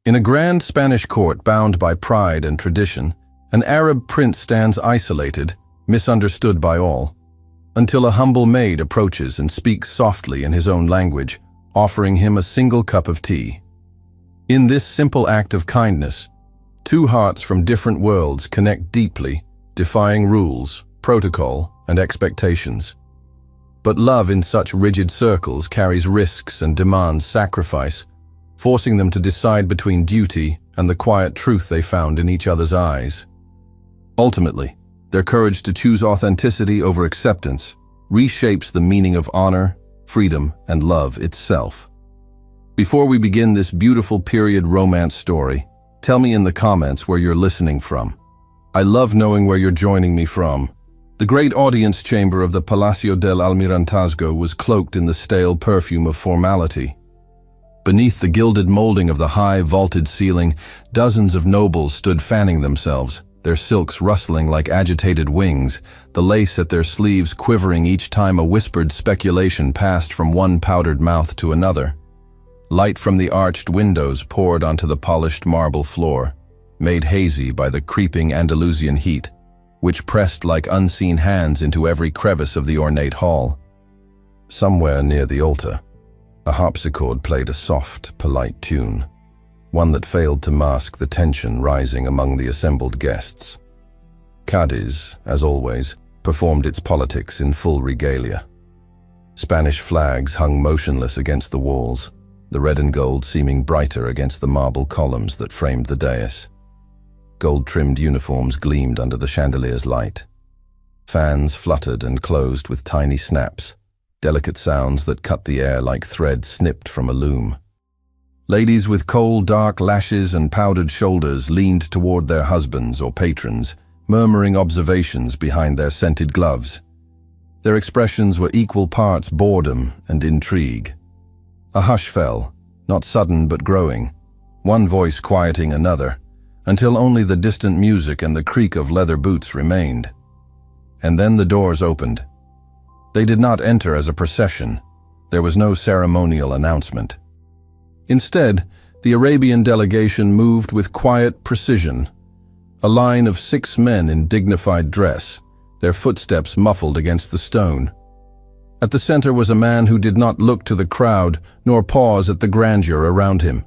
In a grand Spanish court bound by pride and tradition, an Arab prince stands isolated, misunderstood by all, until a humble maid approaches and speaks softly in his own language, offering him a single cup of tea. In this simple act of kindness, two hearts from different worlds connect deeply, defying rules, protocol, and expectations. But love in such rigid circles carries risks and demands sacrifice, forcing them to decide between duty and the quiet truth they found in each other's eyes. Ultimately, their courage to choose authenticity over acceptance reshapes the meaning of honor, freedom, and love itself. Before we begin this beautiful period romance story, tell me in the comments where you're listening from. I love knowing where you're joining me from. The great audience chamber of the Palacio del Almirantazgo was cloaked in the stale perfume of formality. Beneath the gilded molding of the high, vaulted ceiling, dozens of nobles stood fanning themselves, their silks rustling like agitated wings, the lace at their sleeves quivering each time a whispered speculation passed from one powdered mouth to another. Light from the arched windows poured onto the polished marble floor, made hazy by the creeping Andalusian heat, which pressed like unseen hands into every crevice of the ornate hall. Somewhere near the altar, a harpsichord played a soft, polite tune, one that failed to mask the tension rising among the assembled guests. Cadiz, as always, performed its politics in full regalia. Spanish flags hung motionless against the walls, the red and gold seeming brighter against the marble columns that framed the dais. Gold-trimmed uniforms gleamed under the chandelier's light. Fans fluttered and closed with tiny snaps, delicate sounds that cut the air like thread snipped from a loom. Ladies with coal dark lashes and powdered shoulders leaned toward their husbands or patrons, murmuring observations behind their scented gloves. Their expressions were equal parts boredom and intrigue. A hush fell, not sudden but growing, one voice quieting another, until only the distant music and the creak of leather boots remained. And then the doors opened. They did not enter as a procession. There was no ceremonial announcement. Instead, the Arabian delegation moved with quiet precision, a line of 6 men in dignified dress, their footsteps muffled against the stone. At the center was a man who did not look to the crowd nor pause at the grandeur around him.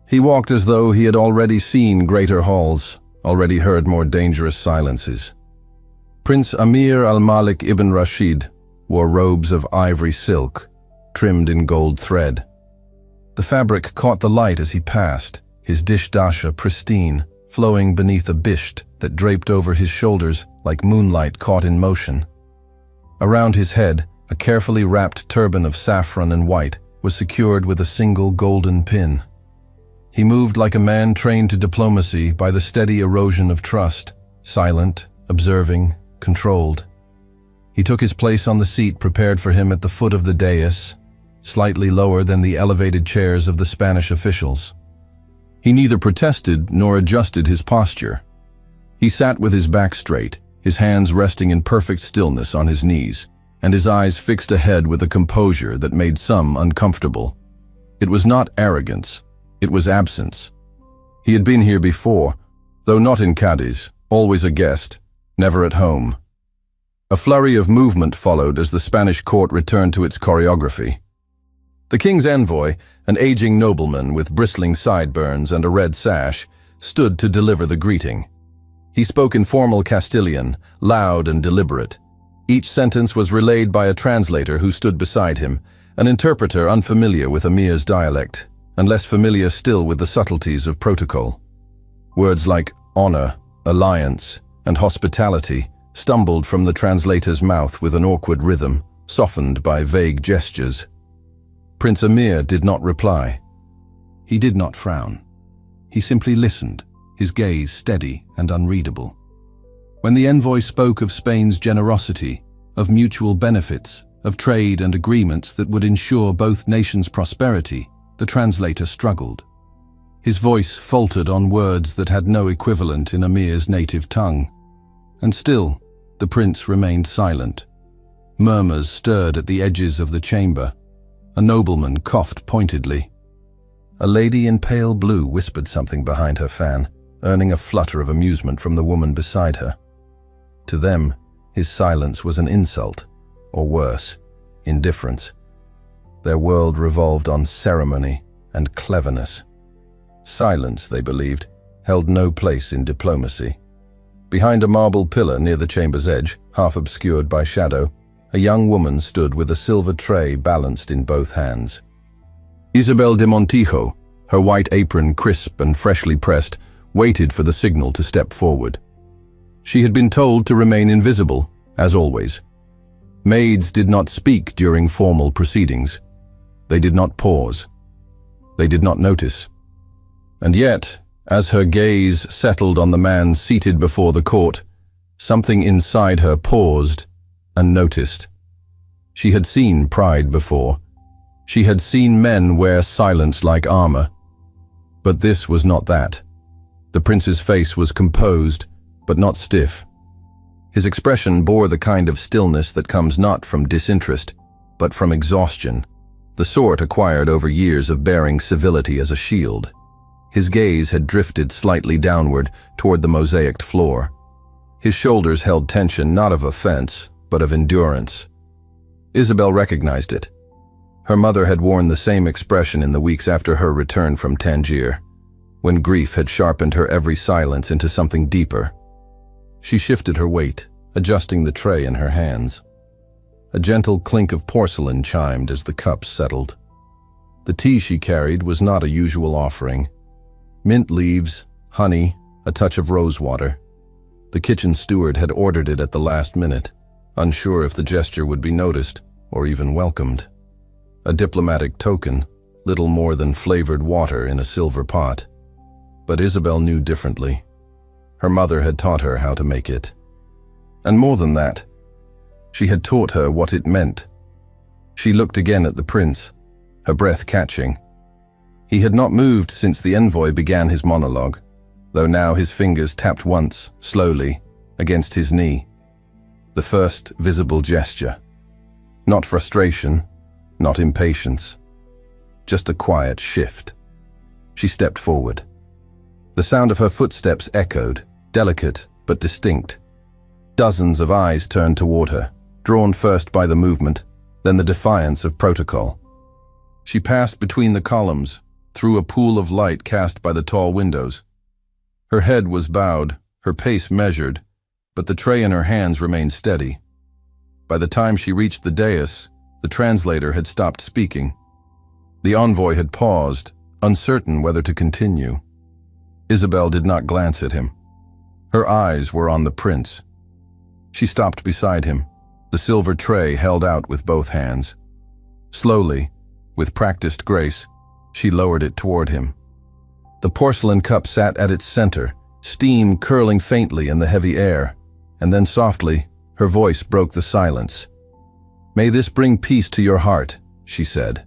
He walked as though he had already seen greater halls, already heard more dangerous silences. Prince Amir al-Malik ibn Rashid wore robes of ivory silk, trimmed in gold thread. The fabric caught the light as he passed, his dishdasha pristine, flowing beneath a bisht that draped over his shoulders like moonlight caught in motion. Around his head, a carefully wrapped turban of saffron and white was secured with a single golden pin. He moved like a man trained to diplomacy by the steady erosion of trust, silent, observing, controlled. He took his place on the seat prepared for him at the foot of the dais, slightly lower than the elevated chairs of the Spanish officials. He neither protested nor adjusted his posture. He sat with his back straight, his hands resting in perfect stillness on his knees, and his eyes fixed ahead with a composure that made some uncomfortable. It was not arrogance, it was absence. He had been here before, though not in Cadiz, always a guest, never at home. A flurry of movement followed as the Spanish court returned to its choreography. The king's envoy, an aging nobleman with bristling sideburns and a red sash, stood to deliver the greeting. He spoke in formal Castilian, loud and deliberate. Each sentence was relayed by a translator who stood beside him, an interpreter unfamiliar with Amir's dialect, and less familiar still with the subtleties of protocol. Words like honor, alliance, and hospitality stumbled from the translator's mouth with an awkward rhythm, softened by vague gestures. Prince Amir did not reply. He did not frown. He simply listened, his gaze steady and unreadable. When the envoy spoke of Spain's generosity, of mutual benefits, of trade and agreements that would ensure both nations' prosperity, the translator struggled. His voice faltered on words that had no equivalent in Amir's native tongue. And still, the prince remained silent. Murmurs stirred at the edges of the chamber. A nobleman coughed pointedly. A lady in pale blue whispered something behind her fan, earning a flutter of amusement from the woman beside her. To them, his silence was an insult, or worse, indifference. Their world revolved on ceremony and cleverness. Silence, they believed, held no place in diplomacy. Behind a marble pillar near the chamber's edge, half obscured by shadow, a young woman stood with a silver tray balanced in both hands. Isabel de Montijo, her white apron crisp and freshly pressed, waited for the signal to step forward. She had been told to remain invisible, as always. Maids did not speak during formal proceedings. They did not pause. They did not notice. And yet, as her gaze settled on the man seated before the court, something inside her paused and noticed. She had seen pride before. She had seen men wear silence like armor. But this was not that. The prince's face was composed, but not stiff. His expression bore the kind of stillness that comes not from disinterest, but from exhaustion, the sort acquired over years of bearing civility as a shield. His gaze had drifted slightly downward toward the mosaicked floor. His shoulders held tension not of offense, but of endurance. Isabel recognized it. Her mother had worn the same expression in the weeks after her return from Tangier, when grief had sharpened her every silence into something deeper. She shifted her weight, adjusting the tray in her hands. A gentle clink of porcelain chimed as the cups settled. The tea she carried was not a usual offering. Mint leaves, honey, a touch of rosewater. The kitchen steward had ordered it at the last minute, unsure if the gesture would be noticed or even welcomed. A diplomatic token, little more than flavored water in a silver pot. But Isabel knew differently. Her mother had taught her how to make it. And more than that, she had taught her what it meant. She looked again at the prince, her breath catching. He had not moved since the envoy began his monologue, though now his fingers tapped once, slowly, against his knee. The first visible gesture. Not frustration, not impatience. Just a quiet shift. She stepped forward. The sound of her footsteps echoed, delicate but distinct. Dozens of eyes turned toward her, drawn first by the movement, then the defiance of protocol. She passed between the columns, through a pool of light cast by the tall windows. Her head was bowed, her pace measured, but the tray in her hands remained steady. By the time she reached the dais, the translator had stopped speaking. The envoy had paused, uncertain whether to continue. Isabel did not glance at him. Her eyes were on the prince. She stopped beside him, the silver tray held out with both hands. Slowly, with practiced grace, she lowered it toward him. The porcelain cup sat at its center, steam curling faintly in the heavy air, and then softly, her voice broke the silence. "May this bring peace to your heart," she said.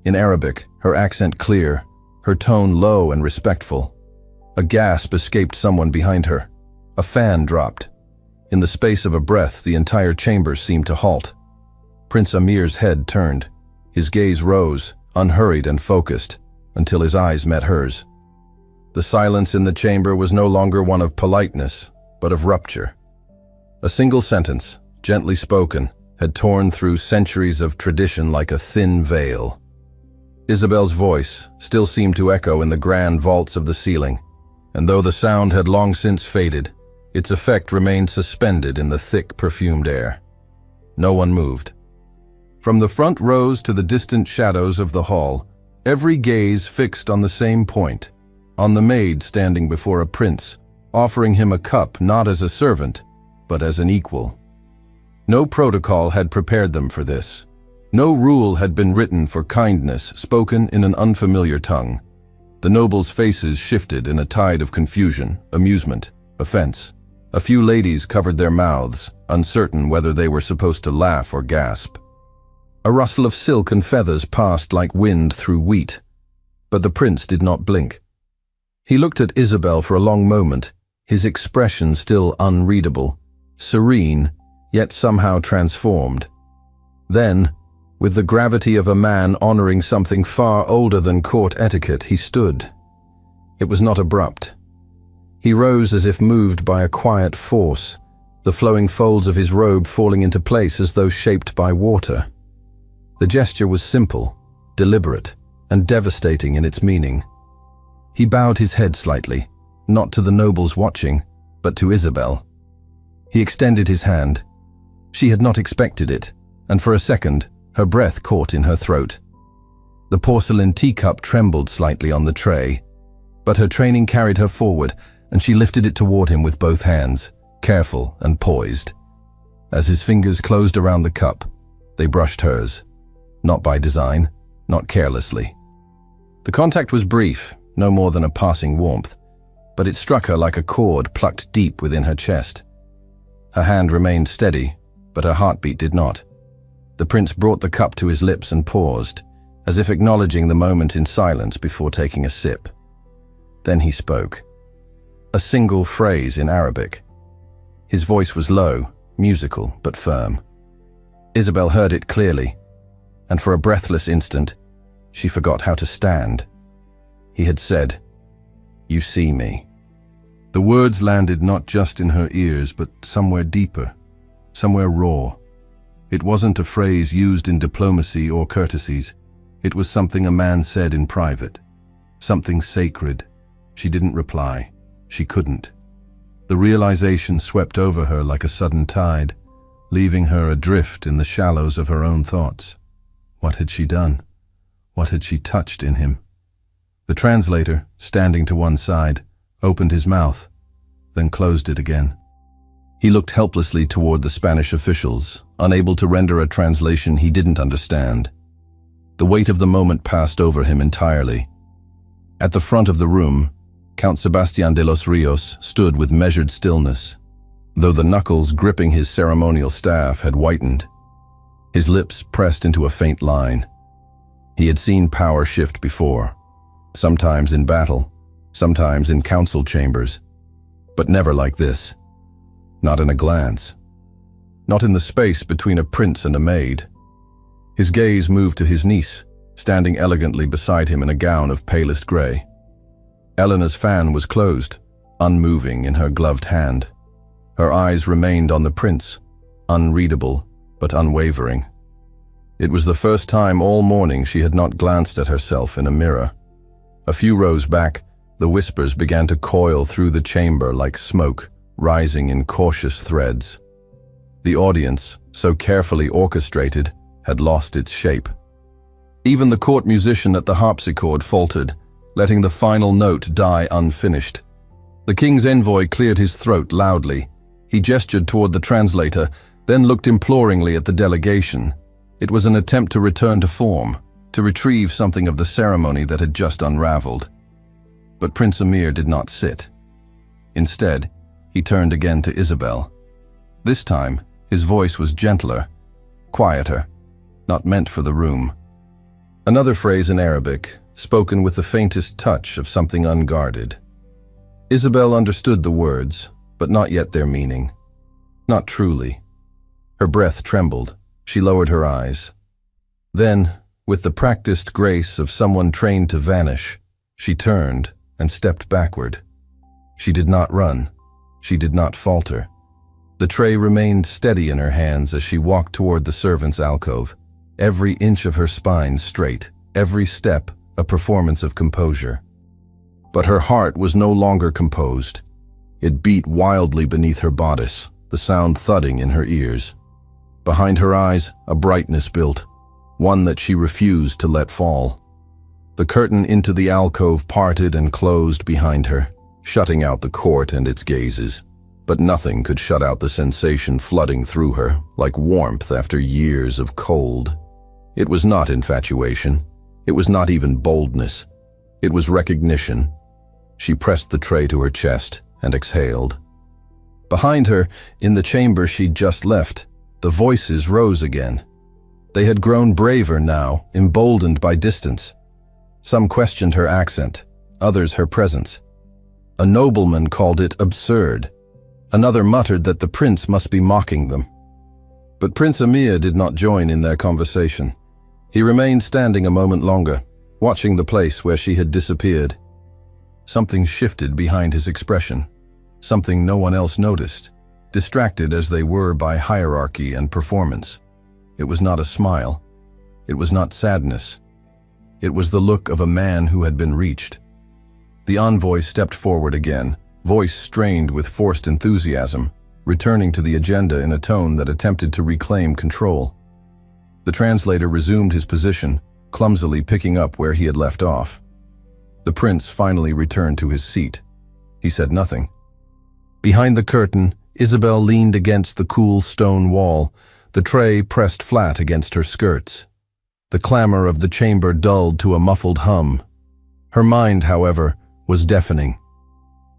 In Arabic, her accent clear, her tone low and respectful. A gasp escaped someone behind her. A fan dropped. In the space of a breath, the entire chamber seemed to halt. Prince Amir's head turned. His gaze rose, unhurried and focused, until his eyes met hers. The silence in the chamber was no longer one of politeness, but of rupture. A single sentence, gently spoken, had torn through centuries of tradition like a thin veil. Isabel's voice still seemed to echo in the grand vaults of the ceiling, and though the sound had long since faded, its effect remained suspended in the thick, perfumed air. No one moved. From the front rows to the distant shadows of the hall, every gaze fixed on the same point, on the maid standing before a prince, offering him a cup not as a servant, but as an equal. No protocol had prepared them for this. No rule had been written for kindness spoken in an unfamiliar tongue. The nobles' faces shifted in a tide of confusion, amusement, offense. A few ladies covered their mouths, uncertain whether they were supposed to laugh or gasp. A rustle of silk and feathers passed like wind through wheat, but the prince did not blink. He looked at Isabel for a long moment, his expression still unreadable, serene, yet somehow transformed. Then, With the gravity of a man honoring something far older than court etiquette, he stood. It was not abrupt. He rose as if moved by a quiet force, the flowing folds of his robe falling into place as though shaped by water. The gesture was simple, deliberate, and devastating in its meaning. He bowed his head slightly, not to the nobles watching, but to Isabel. He extended his hand. She had not expected it, and for a second, her breath caught in her throat. The porcelain teacup trembled slightly on the tray, but her training carried her forward, and she lifted it toward him with both hands, careful and poised. As his fingers closed around the cup, they brushed hers, not by design, not carelessly. The contact was brief, no more than a passing warmth, but it struck her like a cord plucked deep within her chest. Her hand remained steady, but her heartbeat did not. The prince brought the cup to his lips and paused, as if acknowledging the moment in silence before taking a sip. Then he spoke. A single phrase in Arabic. His voice was low, musical, but firm. Isabel heard it clearly, and for a breathless instant, she forgot how to stand. He had said, "You see me." The words landed not just in her ears, but somewhere deeper, somewhere raw. It wasn't a phrase used in diplomacy or courtesies. It was something a man said in private. Something sacred. She didn't reply. She couldn't. The realization swept over her like a sudden tide, leaving her adrift in the shallows of her own thoughts. What had she done? What had she touched in him? The translator, standing to one side, opened his mouth, then closed it again. He looked helplessly toward the Spanish officials, unable to render a translation he didn't understand. The weight of the moment passed over him entirely. At the front of the room, Count Sebastián de los Ríos stood with measured stillness, though the knuckles gripping his ceremonial staff had whitened. His lips pressed into a faint line. He had seen power shift before, sometimes in battle, sometimes in council chambers, but never like this. Not in a glance. Not in the space between a prince and a maid. His gaze moved to his niece, standing elegantly beside him in a gown of palest gray. Eleanor's fan was closed, unmoving in her gloved hand. Her eyes remained on the prince, unreadable but unwavering. It was the first time all morning she had not glanced at herself in a mirror. A few rows back, the whispers began to coil through the chamber like smoke, rising in cautious threads. The audience, so carefully orchestrated, had lost its shape. Even the court musician at the harpsichord faltered, letting the final note die unfinished. The king's envoy cleared his throat loudly. He gestured toward the translator, then looked imploringly at the delegation. It was an attempt to return to form, to retrieve something of the ceremony that had just unraveled. But Prince Emir did not sit. Instead, he turned again to Isabel. This time, his voice was gentler, quieter, not meant for the room. Another phrase in Arabic, spoken with the faintest touch of something unguarded. Isabel understood the words, but not yet their meaning. Not truly. Her breath trembled. She lowered her eyes. Then, with the practiced grace of someone trained to vanish, she turned and stepped backward. She did not run. She did not falter. The tray remained steady in her hands as she walked toward the servants' alcove, every inch of her spine straight, every step a performance of composure. But her heart was no longer composed. It beat wildly beneath her bodice, the sound thudding in her ears. Behind her eyes, a brightness built, one that she refused to let fall. The curtain into the alcove parted and closed behind her, shutting out the court and its gazes. But nothing could shut out the sensation flooding through her, like warmth after years of cold. It was not infatuation. It was not even boldness. It was recognition. She pressed the tray to her chest and exhaled. Behind her, in the chamber she'd just left, the voices rose again. They had grown braver now, emboldened by distance. Some questioned her accent, others her presence. A nobleman called it absurd. Another muttered that the prince must be mocking them. But Prince Emir did not join in their conversation. He remained standing a moment longer, watching the place where she had disappeared. Something shifted behind his expression, something no one else noticed, distracted as they were by hierarchy and performance. It was not a smile. It was not sadness. It was the look of a man who had been reached. The envoy stepped forward again, voice strained with forced enthusiasm, returning to the agenda in a tone that attempted to reclaim control. The translator resumed his position, clumsily picking up where he had left off. The prince finally returned to his seat. He said nothing. Behind the curtain, Isabel leaned against the cool stone wall, the tray pressed flat against her skirts. The clamor of the chamber dulled to a muffled hum. Her mind, however, was deafening.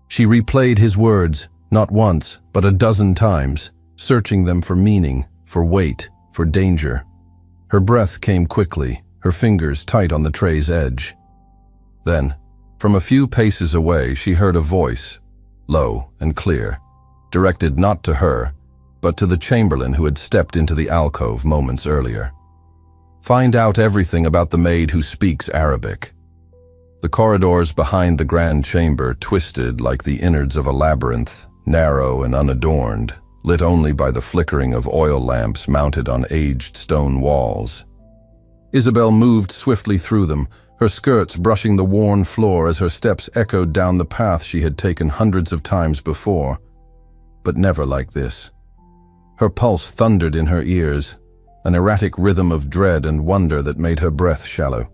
She replayed his words, not once, but a dozen times, searching them for meaning, for weight, for danger. Her breath came quickly, her fingers tight on the tray's edge. Then, from a few paces away, she heard a voice, low and clear, directed not to her, but to the chamberlain who had stepped into the alcove moments earlier. Find out everything about the maid who speaks Arabic. The corridors behind the grand chamber twisted like the innards of a labyrinth, narrow and unadorned, lit only by the flickering of oil lamps mounted on aged stone walls. Isabel moved swiftly through them, her skirts brushing the worn floor as her steps echoed down the path she had taken hundreds of times before. But never like this. Her pulse thundered in her ears, an erratic rhythm of dread and wonder that made her breath shallow.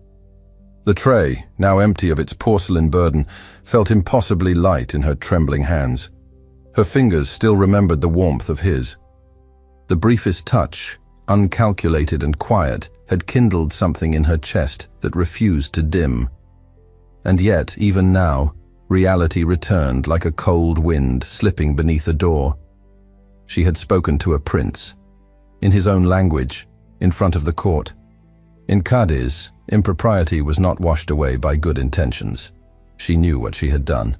The tray, now empty of its porcelain burden, felt impossibly light in her trembling hands. Her fingers still remembered the warmth of his. The briefest touch, uncalculated and quiet, had kindled something in her chest that refused to dim. And yet, even now, reality returned like a cold wind slipping beneath a door. She had spoken to a prince, in his own language, in front of the court. In Cadiz, impropriety was not washed away by good intentions. She knew what she had done.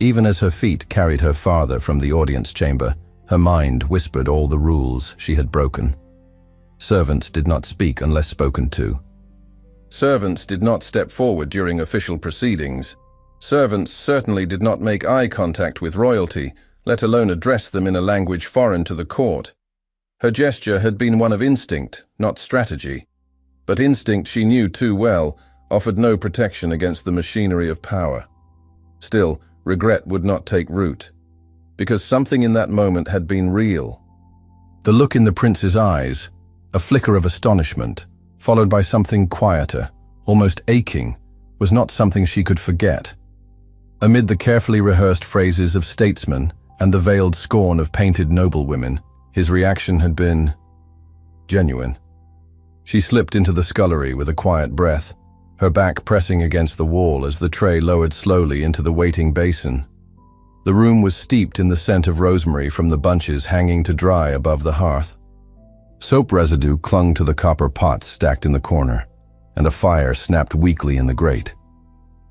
Even as her feet carried her farther from the audience chamber, her mind whispered all the rules she had broken. Servants did not speak unless spoken to. Servants did not step forward during official proceedings. Servants certainly did not make eye contact with royalty, let alone address them in a language foreign to the court. Her gesture had been one of instinct, not strategy. But instinct, she knew too well, offered no protection against the machinery of power. Still, regret would not take root, because something in that moment had been real. The look in the prince's eyes, a flicker of astonishment, followed by something quieter, almost aching, was not something she could forget. Amid the carefully rehearsed phrases of statesmen and the veiled scorn of painted noblewomen, his reaction had been genuine. She slipped into the scullery with a quiet breath, her back pressing against the wall as the tray lowered slowly into the waiting basin. The room was steeped in the scent of rosemary from the bunches hanging to dry above the hearth. Soap residue clung to the copper pots stacked in the corner, and a fire snapped weakly in the grate.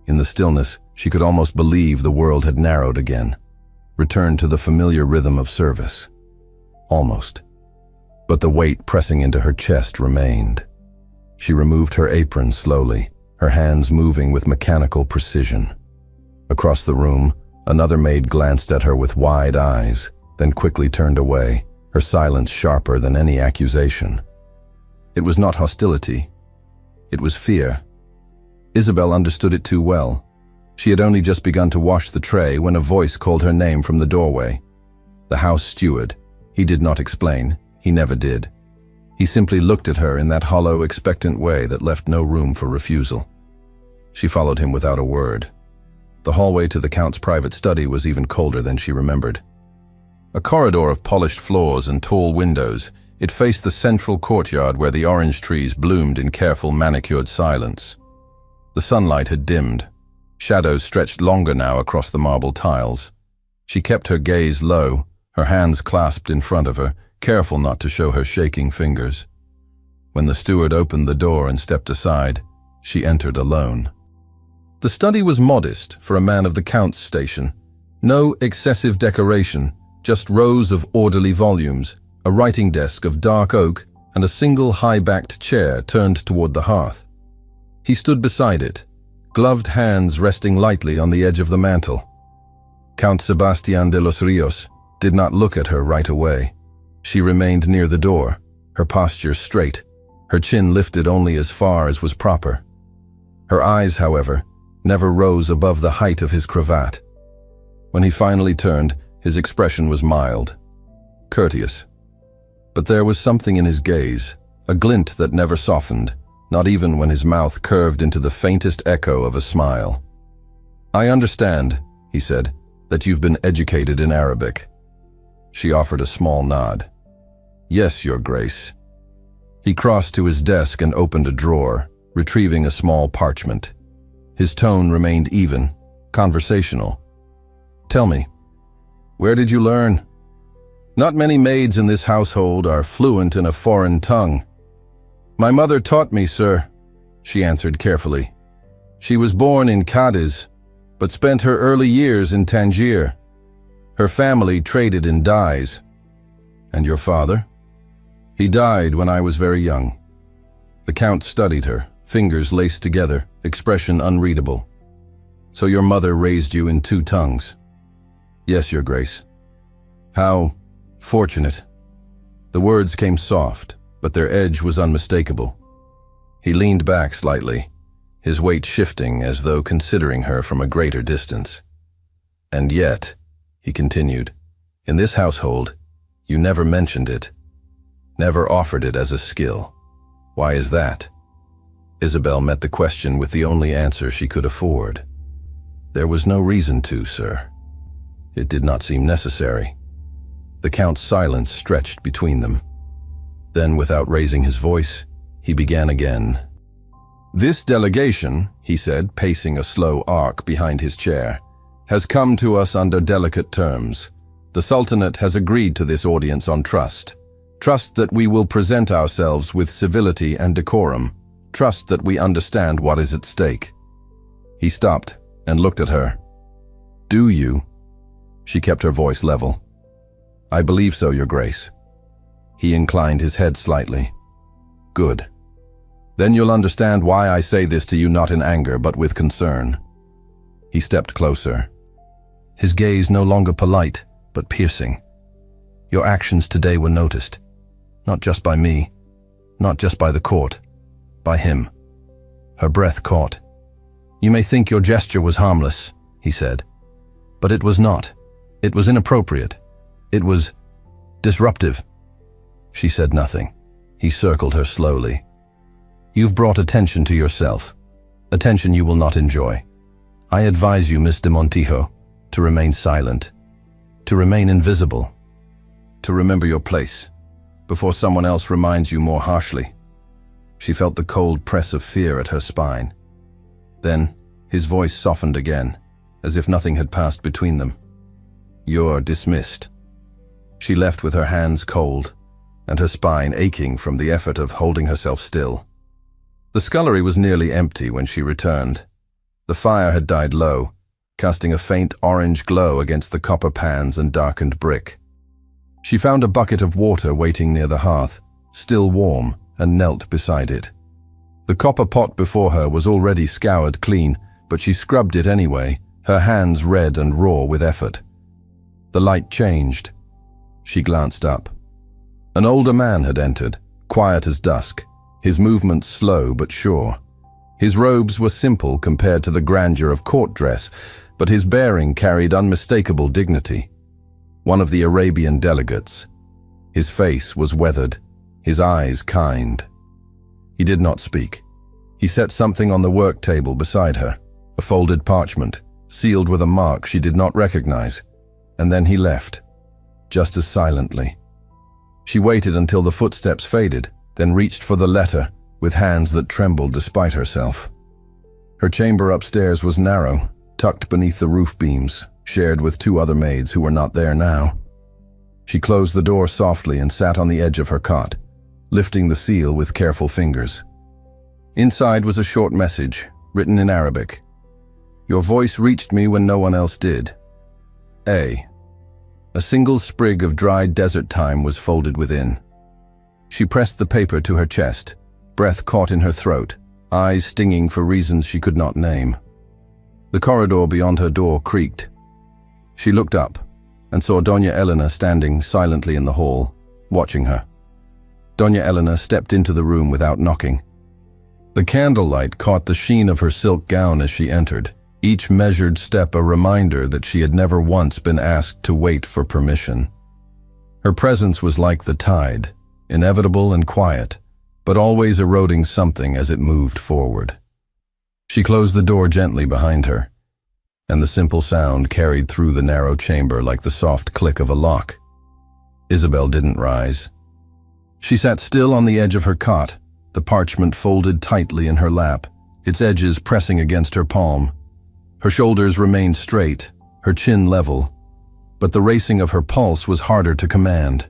In the stillness, she could almost believe the world had narrowed again, returned to the familiar rhythm of service. Almost. But the weight pressing into her chest remained. She removed her apron slowly, her hands moving with mechanical precision. Across the room, another maid glanced at her with wide eyes, then quickly turned away, her silence sharper than any accusation. It was not hostility. It was fear. Isabel understood it too well. She had only just begun to wash the tray when a voice called her name from the doorway. The house steward. He did not explain. He never did. He simply looked at her in that hollow, expectant way that left no room for refusal. She followed him without a word. The hallway to the Count's private study was even colder than she remembered. A corridor of polished floors and tall windows, it faced the central courtyard where the orange trees bloomed in careful manicured silence. The sunlight had dimmed. Shadows stretched longer now across the marble tiles. She kept her gaze low, her hands clasped in front of her, careful not to show her shaking fingers. When the steward opened the door and stepped aside, she entered alone. The study was modest for a man of the Count's station. No excessive decoration, just rows of orderly volumes, a writing desk of dark oak, and a single high-backed chair turned toward the hearth. He stood beside it, gloved hands resting lightly on the edge of the mantel. Count Sebastián de los Ríos did not look at her right away. She remained near the door, her posture straight, her chin lifted only as far as was proper. Her eyes, however, never rose above the height of his cravat. When he finally turned, his expression was mild, courteous. But there was something in his gaze, a glint that never softened, not even when his mouth curved into the faintest echo of a smile. "I understand," he said, "that you've been educated in Arabic." She offered a small nod. "Yes, Your Grace." He crossed to his desk and opened a drawer, retrieving a small parchment. His tone remained even, conversational. "Tell me, where did you learn?" "Not many maids in this household are fluent in a foreign tongue." "My mother taught me, sir," she answered carefully. "She was born in Cadiz, but spent her early years in Tangier. Her family traded in dyes." "And your father?" "He died when I was very young." The Count studied her, fingers laced together, expression unreadable. "So your mother raised you in two tongues?" "Yes, Your Grace." "How fortunate." The words came soft, but their edge was unmistakable. He leaned back slightly, his weight shifting as though considering her from a greater distance. "And yet," he continued, "in this household, you never mentioned it, never offered it as a skill. Why is that?" Isabel met the question with the only answer she could afford. "There was no reason to, sir. It did not seem necessary." The Count's silence stretched between them. Then, without raising his voice, he began again. "This delegation," he said, pacing a slow arc behind his chair, "has come to us under delicate terms. The Sultanate has agreed to this audience on trust. Trust that we will present ourselves with civility and decorum. Trust that we understand what is at stake." He stopped and looked at her. "Do you?" She kept her voice level. "I believe so, Your Grace." He inclined his head slightly. "Good. Then you'll understand why I say this to you not in anger, but with concern." He stepped closer, his gaze no longer polite, but piercing. "Your actions today were noticed, not just by me, not just by the court, by him." Her breath caught. "You may think your gesture was harmless," he said, "but it was not. It was inappropriate. It was disruptive." She said nothing. He circled her slowly. "You've brought attention to yourself, attention you will not enjoy. I advise you, Miss de Montijo, to remain silent, to remain invisible, to remember your place, before someone else reminds you more harshly." She felt the cold press of fear at her spine. Then, his voice softened again, as if nothing had passed between them. "You're dismissed." She left with her hands cold, and her spine aching from the effort of holding herself still. The scullery was nearly empty when she returned. The fire had died low, casting a faint orange glow against the copper pans and darkened brick. She found a bucket of water waiting near the hearth, still warm, and knelt beside it. The copper pot before her was already scoured clean, but she scrubbed it anyway, her hands red and raw with effort. The light changed. She glanced up. An older man had entered, quiet as dusk, his movements slow but sure. His robes were simple compared to the grandeur of court dress, but his bearing carried unmistakable dignity. One of the Arabian delegates. His face was weathered, his eyes kind. He did not speak. He set something on the work table beside her, a folded parchment, sealed with a mark she did not recognize, and then he left, just as silently. She waited until the footsteps faded, then reached for the letter, with hands that trembled despite herself. Her chamber upstairs was narrow, tucked beneath the roof beams, shared with two other maids who were not there now. She closed the door softly and sat on the edge of her cot, lifting the seal with careful fingers. Inside was a short message, written in Arabic. "Your voice reached me when no one else did. A single sprig of dried desert thyme was folded within." She pressed the paper to her chest, breath caught in her throat, eyes stinging for reasons she could not name. The corridor beyond her door creaked. She looked up and saw Doña Elena standing silently in the hall, watching her. Doña Elena stepped into the room without knocking. The candlelight caught the sheen of her silk gown as she entered, each measured step a reminder that she had never once been asked to wait for permission. Her presence was like the tide, inevitable and quiet, but always eroding something as it moved forward. She closed the door gently behind her, and the simple sound carried through the narrow chamber like the soft click of a lock. Isabel didn't rise. She sat still on the edge of her cot, the parchment folded tightly in her lap, its edges pressing against her palm. Her shoulders remained straight, her chin level, but the racing of her pulse was harder to command.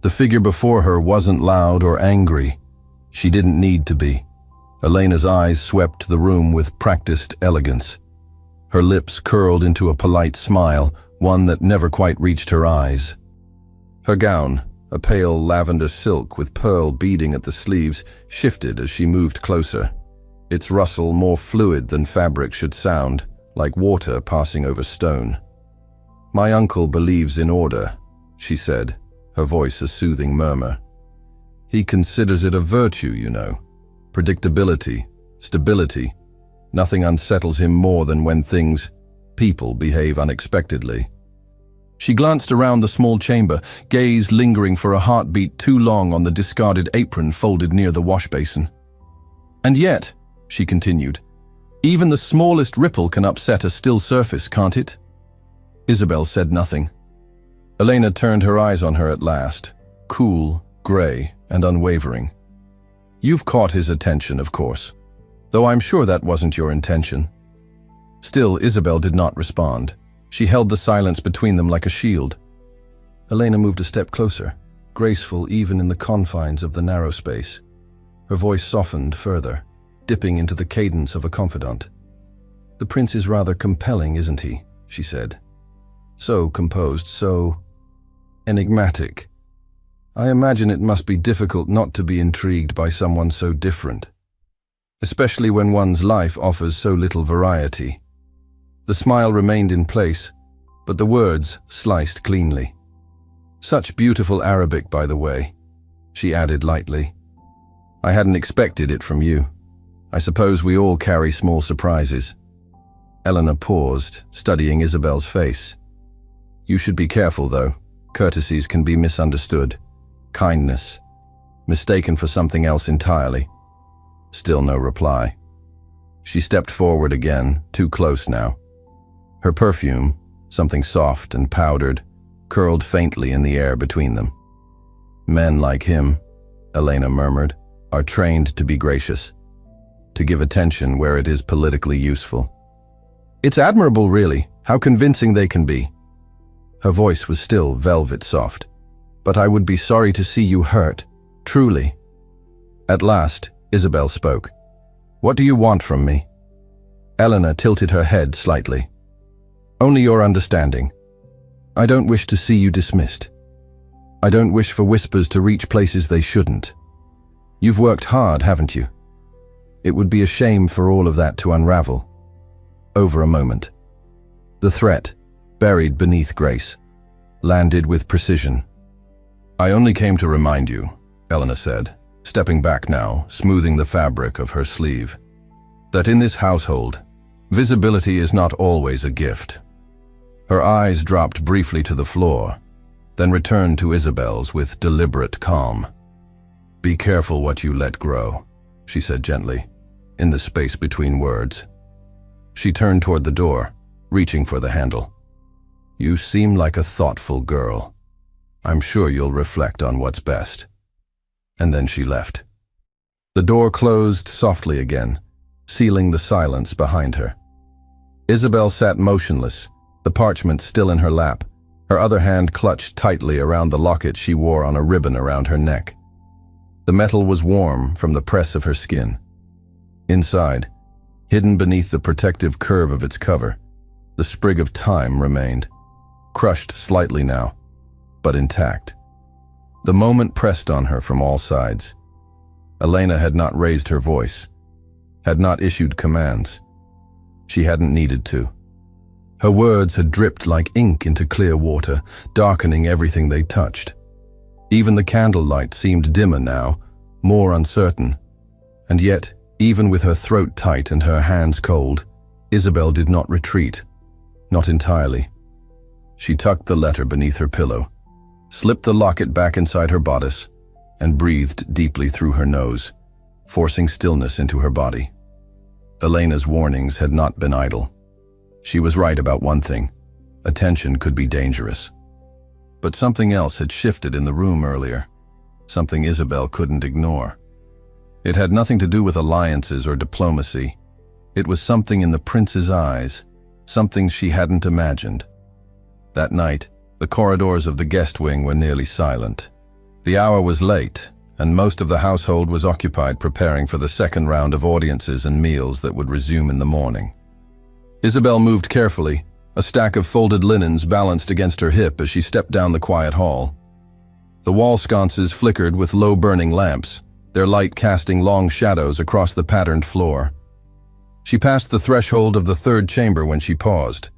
The figure before her wasn't loud or angry. She didn't need to be. Elena's eyes swept the room with practiced elegance. Her lips curled into a polite smile, one that never quite reached her eyes. Her gown, a pale lavender silk with pearl beading at the sleeves, shifted as she moved closer. Its rustle more fluid than fabric should sound, like water passing over stone. "My uncle believes in order," she said, her voice a soothing murmur. "He considers it a virtue, you know. Predictability, stability. Nothing unsettles him more than when people behave unexpectedly." She glanced around the small chamber, gaze lingering for a heartbeat too long on the discarded apron folded near the wash basin. "And yet," she continued, "even the smallest ripple can upset a still surface, can't it?" Isabel said nothing. Elena turned her eyes on her at last, cool, gray, and unwavering. "You've caught his attention, of course, though I'm sure that wasn't your intention." Still, Isabel did not respond. She held the silence between them like a shield. Elena moved a step closer, graceful even in the confines of the narrow space. Her voice softened further, dipping into the cadence of a confidant. "The prince is rather compelling, isn't he?" she said. "So composed, so enigmatic. I imagine it must be difficult not to be intrigued by someone so different, especially when one's life offers so little variety." The smile remained in place, but the words sliced cleanly. "Such beautiful Arabic, by the way," she added lightly. "I hadn't expected it from you. I suppose we all carry small surprises." Elena paused, studying Isabel's face. "You should be careful, though. Courtesies can be misunderstood. Kindness, mistaken for something else entirely." Still no reply. She stepped forward again, too close now. Her perfume, something soft and powdered, curled faintly in the air between them. "Men like him," Elena murmured, "are trained to be gracious, to give attention where it is politically useful." "It's admirable, really, how convincing they can be." Her voice was still velvet soft. "But I would be sorry to see you hurt, truly." At last, Isabel spoke. "What do you want from me?" Elena tilted her head slightly. "Only your understanding. I don't wish to see you dismissed. I don't wish for whispers to reach places they shouldn't. You've worked hard, haven't you? It would be a shame for all of that to unravel." Over a moment. The threat, buried beneath grace, landed with precision. "I only came to remind you," Elena said, stepping back now, smoothing the fabric of her sleeve, "that in this household, visibility is not always a gift." Her eyes dropped briefly to the floor, then returned to Isabel's with deliberate calm. "Be careful what you let grow," she said gently, in the space between words. She turned toward the door, reaching for the handle. "You seem like a thoughtful girl. I'm sure you'll reflect on what's best." And then she left. The door closed softly again, sealing the silence behind her. Isabel sat motionless, the parchment still in her lap, her other hand clutched tightly around the locket she wore on a ribbon around her neck. The metal was warm from the press of her skin. Inside, hidden beneath the protective curve of its cover, the sprig of time remained, crushed slightly now, but intact. The moment pressed on her from all sides. Elena had not raised her voice, had not issued commands. She hadn't needed to. Her words had dripped like ink into clear water, darkening everything they touched. Even the candlelight seemed dimmer now, more uncertain. And yet, even with her throat tight and her hands cold, Isabel did not retreat. Not entirely. She tucked the letter beneath her pillow, slipped the locket back inside her bodice, and breathed deeply through her nose, forcing stillness into her body. Elena's warnings had not been idle. She was right about one thing: attention could be dangerous. But something else had shifted in the room earlier, something Isabel couldn't ignore. It had nothing to do with alliances or diplomacy. It was something in the prince's eyes, something she hadn't imagined. That night, the corridors of the guest wing were nearly silent. The hour was late, and most of the household was occupied preparing for the second round of audiences and meals that would resume in the morning. Isabel moved carefully, a stack of folded linens balanced against her hip as she stepped down the quiet hall. The wall sconces flickered with low-burning lamps, their light casting long shadows across the patterned floor. She passed the threshold of the third chamber when she paused.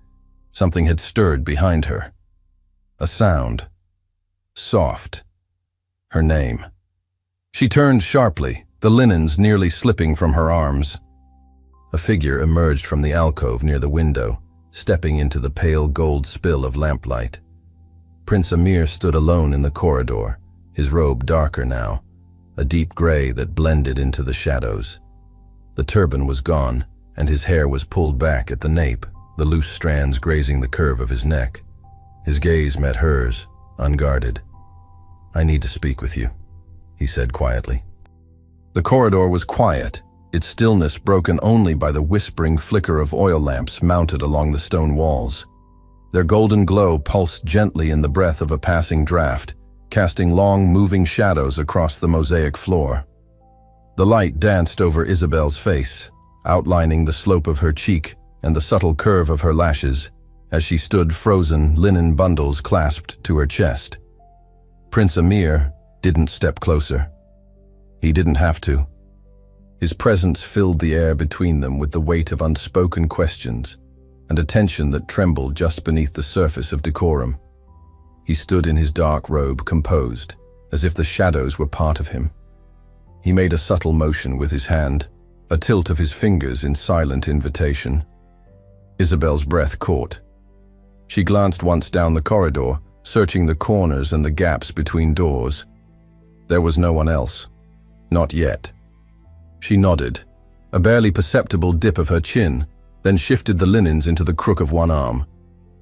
Something had stirred behind her. A sound. Soft. Her name. She turned sharply, the linens nearly slipping from her arms. A figure emerged from the alcove near the window, stepping into the pale gold spill of lamplight. Prince Amir stood alone in the corridor, his robe darker now, a deep gray that blended into the shadows. The turban was gone, and his hair was pulled back at the nape, the loose strands grazing the curve of his neck. His gaze met hers, unguarded. "I need to speak with you," he said quietly. The corridor was quiet, its stillness broken only by the whispering flicker of oil lamps mounted along the stone walls. Their golden glow pulsed gently in the breath of a passing draft, casting long, moving shadows across the mosaic floor. The light danced over Isabel's face, outlining the slope of her cheek and the subtle curve of her lashes, as she stood frozen, linen bundles clasped to her chest. Prince Amir didn't step closer. He didn't have to. His presence filled the air between them with the weight of unspoken questions and a tension that trembled just beneath the surface of decorum. He stood in his dark robe, composed, as if the shadows were part of him. He made a subtle motion with his hand, a tilt of his fingers in silent invitation. Isabel's breath caught. She glanced once down the corridor, searching the corners and the gaps between doors. There was no one else. Not yet. She nodded, a barely perceptible dip of her chin, then shifted the linens into the crook of one arm.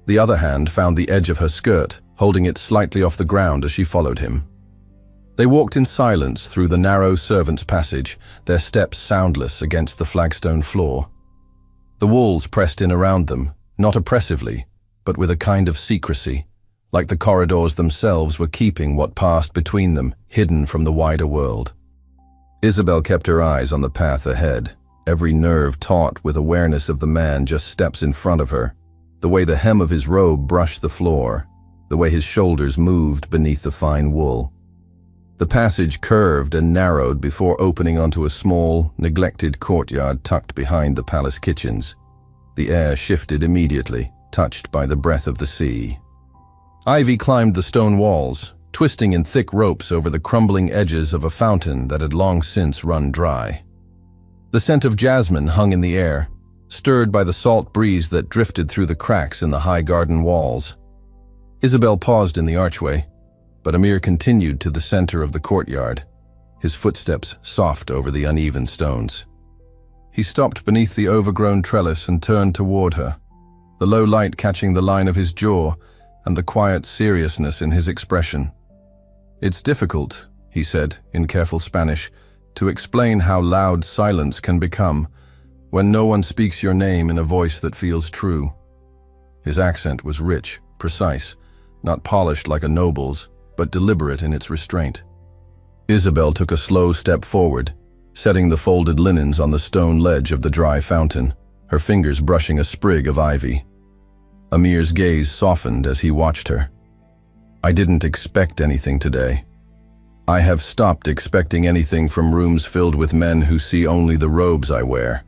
The other hand found the edge of her skirt, holding it slightly off the ground as she followed him. They walked in silence through the narrow servants' passage, their steps soundless against the flagstone floor. The walls pressed in around them, not oppressively, but with a kind of secrecy, like the corridors themselves were keeping what passed between them hidden from the wider world. Isabel kept her eyes on the path ahead, every nerve taut with awareness of the man just steps in front of her, the way the hem of his robe brushed the floor, the way his shoulders moved beneath the fine wool. The passage curved and narrowed before opening onto a small, neglected courtyard tucked behind the palace kitchens. The air shifted immediately, touched by the breath of the sea. Ivy climbed the stone walls, twisting in thick ropes over the crumbling edges of a fountain that had long since run dry. The scent of jasmine hung in the air, stirred by the salt breeze that drifted through the cracks in the high garden walls. Isabel paused in the archway, but Amir continued to the center of the courtyard, his footsteps soft over the uneven stones. He stopped beneath the overgrown trellis and turned toward her, the low light catching the line of his jaw and the quiet seriousness in his expression. "It's difficult," he said in careful Spanish, "to explain how loud silence can become when no one speaks your name in a voice that feels true." His accent was rich, precise, not polished like a noble's, but deliberate in its restraint. Isabel took a slow step forward, setting the folded linens on the stone ledge of the dry fountain, her fingers brushing a sprig of ivy. Amir's gaze softened as he watched her. "I didn't expect anything today," I have stopped expecting anything from rooms filled with men who see only the robes I wear.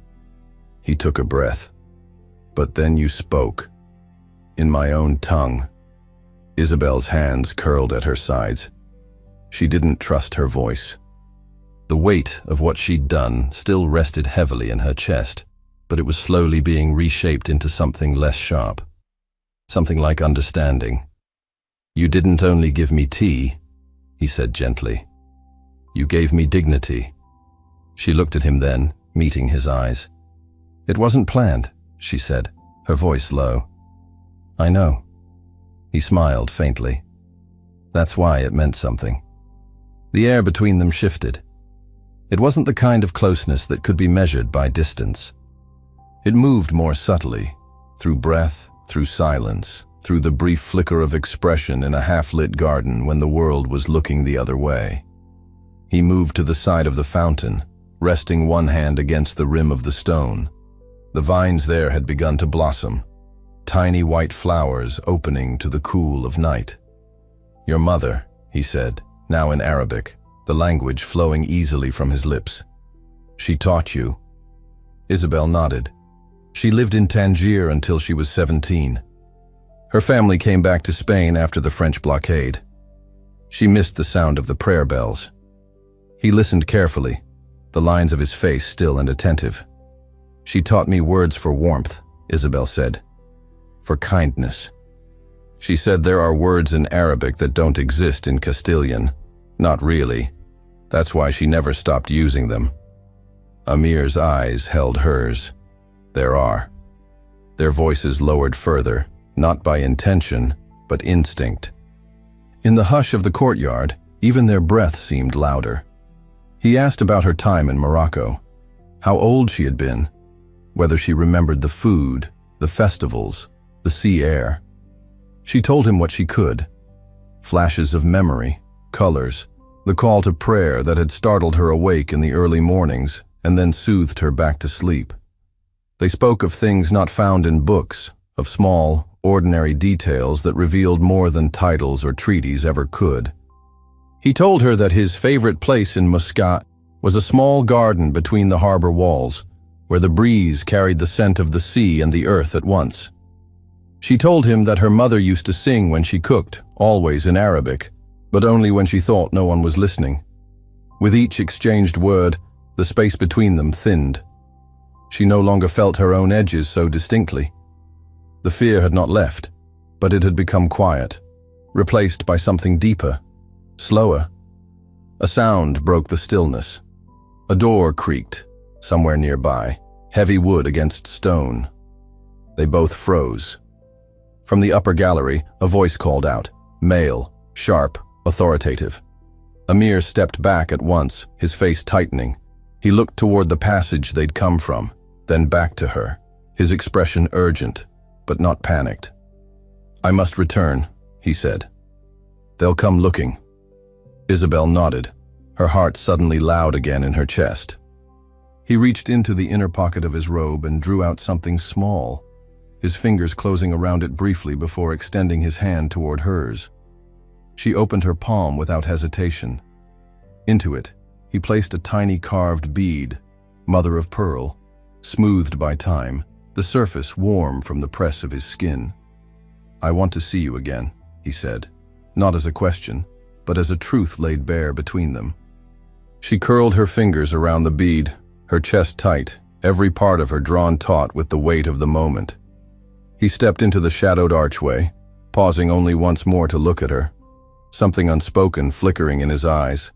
He took a breath. But then you spoke. In my own tongue. Isabel's hands curled at her sides. She didn't trust her voice. The weight of what she'd done still rested heavily in her chest, but it was slowly being reshaped into something less sharp. Something like understanding. You didn't only give me tea, he said gently. You gave me dignity. She looked at him then, meeting his eyes. It wasn't planned, she said, her voice low. I know. He smiled faintly. That's why it meant something. The air between them shifted. It wasn't the kind of closeness that could be measured by distance. It moved more subtly, through breath, through silence, through the brief flicker of expression in a half-lit garden when the world was looking the other way. He moved to the side of the fountain, resting one hand against the rim of the stone. The vines there had begun to blossom, tiny white flowers opening to the cool of night. Your mother, he said, now in Arabic, the language flowing easily from his lips. She taught you. Isabel nodded. She lived in Tangier until she was 17. Her family came back to Spain after the French blockade. She missed the sound of the prayer bells. He listened carefully, the lines of his face still and attentive. She taught me words for warmth, Isabel said. For kindness. She said there are words in Arabic that don't exist in Castilian. Not really. That's why she never stopped using them. Amir's eyes held hers. There are. Their voices lowered further, not by intention, but instinct. In the hush of the courtyard, even their breath seemed louder. He asked about her time in Morocco, how old she had been, whether she remembered the food, the festivals, the sea air. She told him what she could. Flashes of memory, colors, the call to prayer that had startled her awake in the early mornings and then soothed her back to sleep. They spoke of things not found in books, of small, ordinary details that revealed more than titles or treaties ever could. He told her that his favorite place in Muscat was a small garden between the harbor walls, where the breeze carried the scent of the sea and the earth at once. She told him that her mother used to sing when she cooked, always in Arabic, but only when she thought no one was listening. With each exchanged word, the space between them thinned. She no longer felt her own edges so distinctly. The fear had not left, but it had become quiet, replaced by something deeper, slower. A sound broke the stillness. A door creaked, somewhere nearby, heavy wood against stone. They both froze. From the upper gallery, a voice called out, male, sharp, authoritative. Amir stepped back at once, his face tightening. He looked toward the passage they'd come from, then back to her, his expression urgent, but not panicked. I must return, he said. They'll come looking. Isabel nodded, her heart suddenly loud again in her chest. He reached into the inner pocket of his robe and drew out something small, his fingers closing around it briefly before extending his hand toward hers. She opened her palm without hesitation. Into it, he placed a tiny carved bead, mother of pearl, smoothed by time, the surface warm from the press of his skin. I want to see you again, he said, not as a question, but as a truth laid bare between them. She curled her fingers around the bead, her chest tight, every part of her drawn taut with the weight of the moment. He stepped into the shadowed archway, pausing only once more to look at her, something unspoken flickering in his eyes.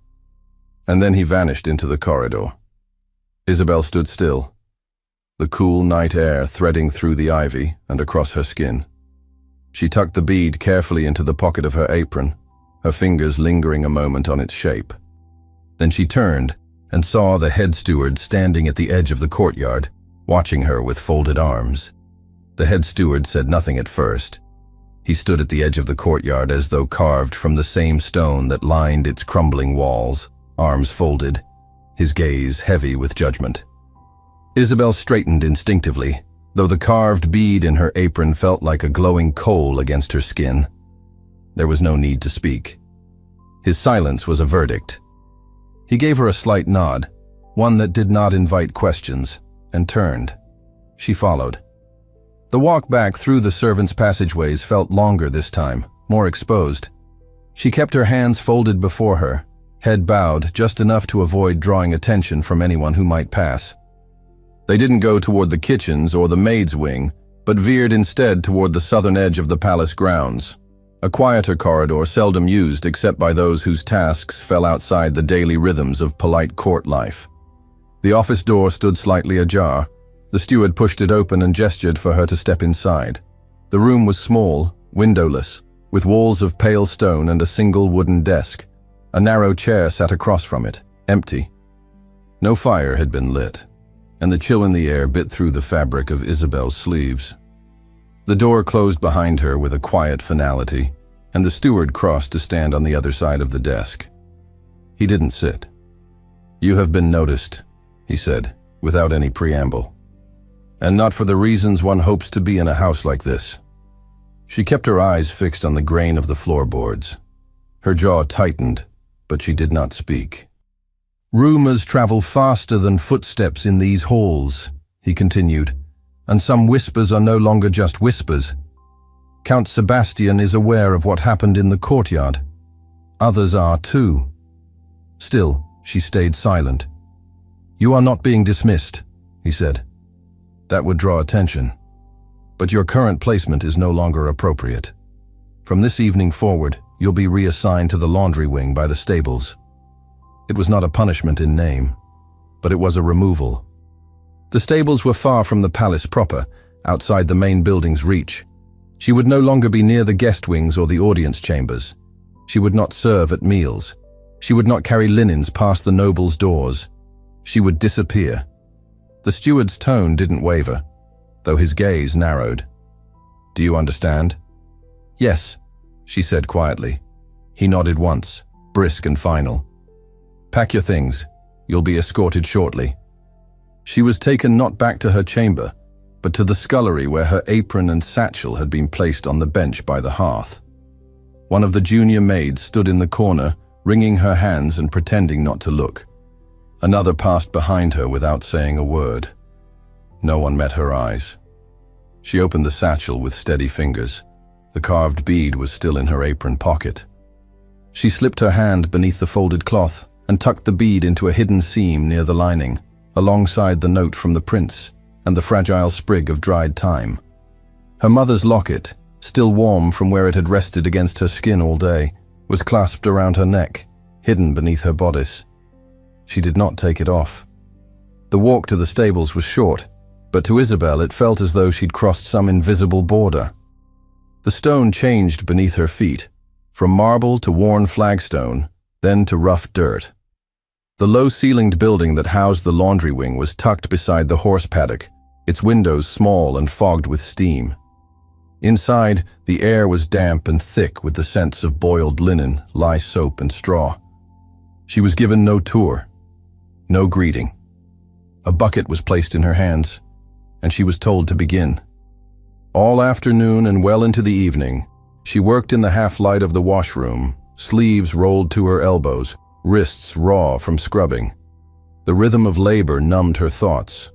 And then he vanished into the corridor. Isabel stood still, the cool night air threading through the ivy and across her skin. She tucked the bead carefully into the pocket of her apron, her fingers lingering a moment on its shape. Then she turned and saw the head steward standing at the edge of the courtyard, watching her with folded arms. The head steward said nothing at first. He stood at the edge of the courtyard as though carved from the same stone that lined its crumbling walls, arms folded, his gaze heavy with judgment. Isabel straightened instinctively, though the carved bead in her apron felt like a glowing coal against her skin. There was no need to speak. His silence was a verdict. He gave her a slight nod, one that did not invite questions, and turned. She followed. The walk back through the servants' passageways felt longer this time, more exposed. She kept her hands folded before her, head bowed just enough to avoid drawing attention from anyone who might pass. They didn't go toward the kitchens or the maid's wing, but veered instead toward the southern edge of the palace grounds, a quieter corridor seldom used except by those whose tasks fell outside the daily rhythms of polite court life. The office door stood slightly ajar. The steward pushed it open and gestured for her to step inside. The room was small, windowless, with walls of pale stone and a single wooden desk. A narrow chair sat across from it, empty. No fire had been lit, and the chill in the air bit through the fabric of Isabel's sleeves. The door closed behind her with a quiet finality, and the steward crossed to stand on the other side of the desk. He didn't sit. "You have been noticed," he said, without any preamble. "And not for the reasons one hopes to be in a house like this." She kept her eyes fixed on the grain of the floorboards. Her jaw tightened, but she did not speak. "Rumors travel faster than footsteps in these halls," he continued, "and some whispers are no longer just whispers. Count Sebastian is aware of what happened in the courtyard. Others are too." Still, she stayed silent. "You are not being dismissed," he said. "That would draw attention. But your current placement is no longer appropriate. From this evening forward, you'll be reassigned to the laundry wing by the stables." It was not a punishment in name, but it was a removal. The stables were far from the palace proper, outside the main building's reach. She would no longer be near the guest wings or the audience chambers. She would not serve at meals. She would not carry linens past the nobles' doors. She would disappear. The steward's tone didn't waver, though his gaze narrowed. "Do you understand?" "Yes," she said quietly. He nodded once, brisk and final. "Pack your things. You'll be escorted shortly." She was taken not back to her chamber, but to the scullery where her apron and satchel had been placed on the bench by the hearth. One of the junior maids stood in the corner, wringing her hands and pretending not to look. Another passed behind her without saying a word. No one met her eyes. She opened the satchel with steady fingers. The carved bead was still in her apron pocket. She slipped her hand beneath the folded cloth and tucked the bead into a hidden seam near the lining, alongside the note from the prince and the fragile sprig of dried thyme. Her mother's locket, still warm from where it had rested against her skin all day, was clasped around her neck, hidden beneath her bodice. She did not take it off. The walk to the stables was short, but to Isabel it felt as though she'd crossed some invisible border. The stone changed beneath her feet, from marble to worn flagstone, then to rough dirt. The low-ceilinged building that housed the laundry wing was tucked beside the horse paddock, its windows small and fogged with steam. Inside, the air was damp and thick with the scents of boiled linen, lye soap, and straw. She was given no tour, no greeting. A bucket was placed in her hands, and she was told to begin. All afternoon and well into the evening, she worked in the half-light of the washroom, sleeves rolled to her elbows, wrists raw from scrubbing. The rhythm of labor numbed her thoughts.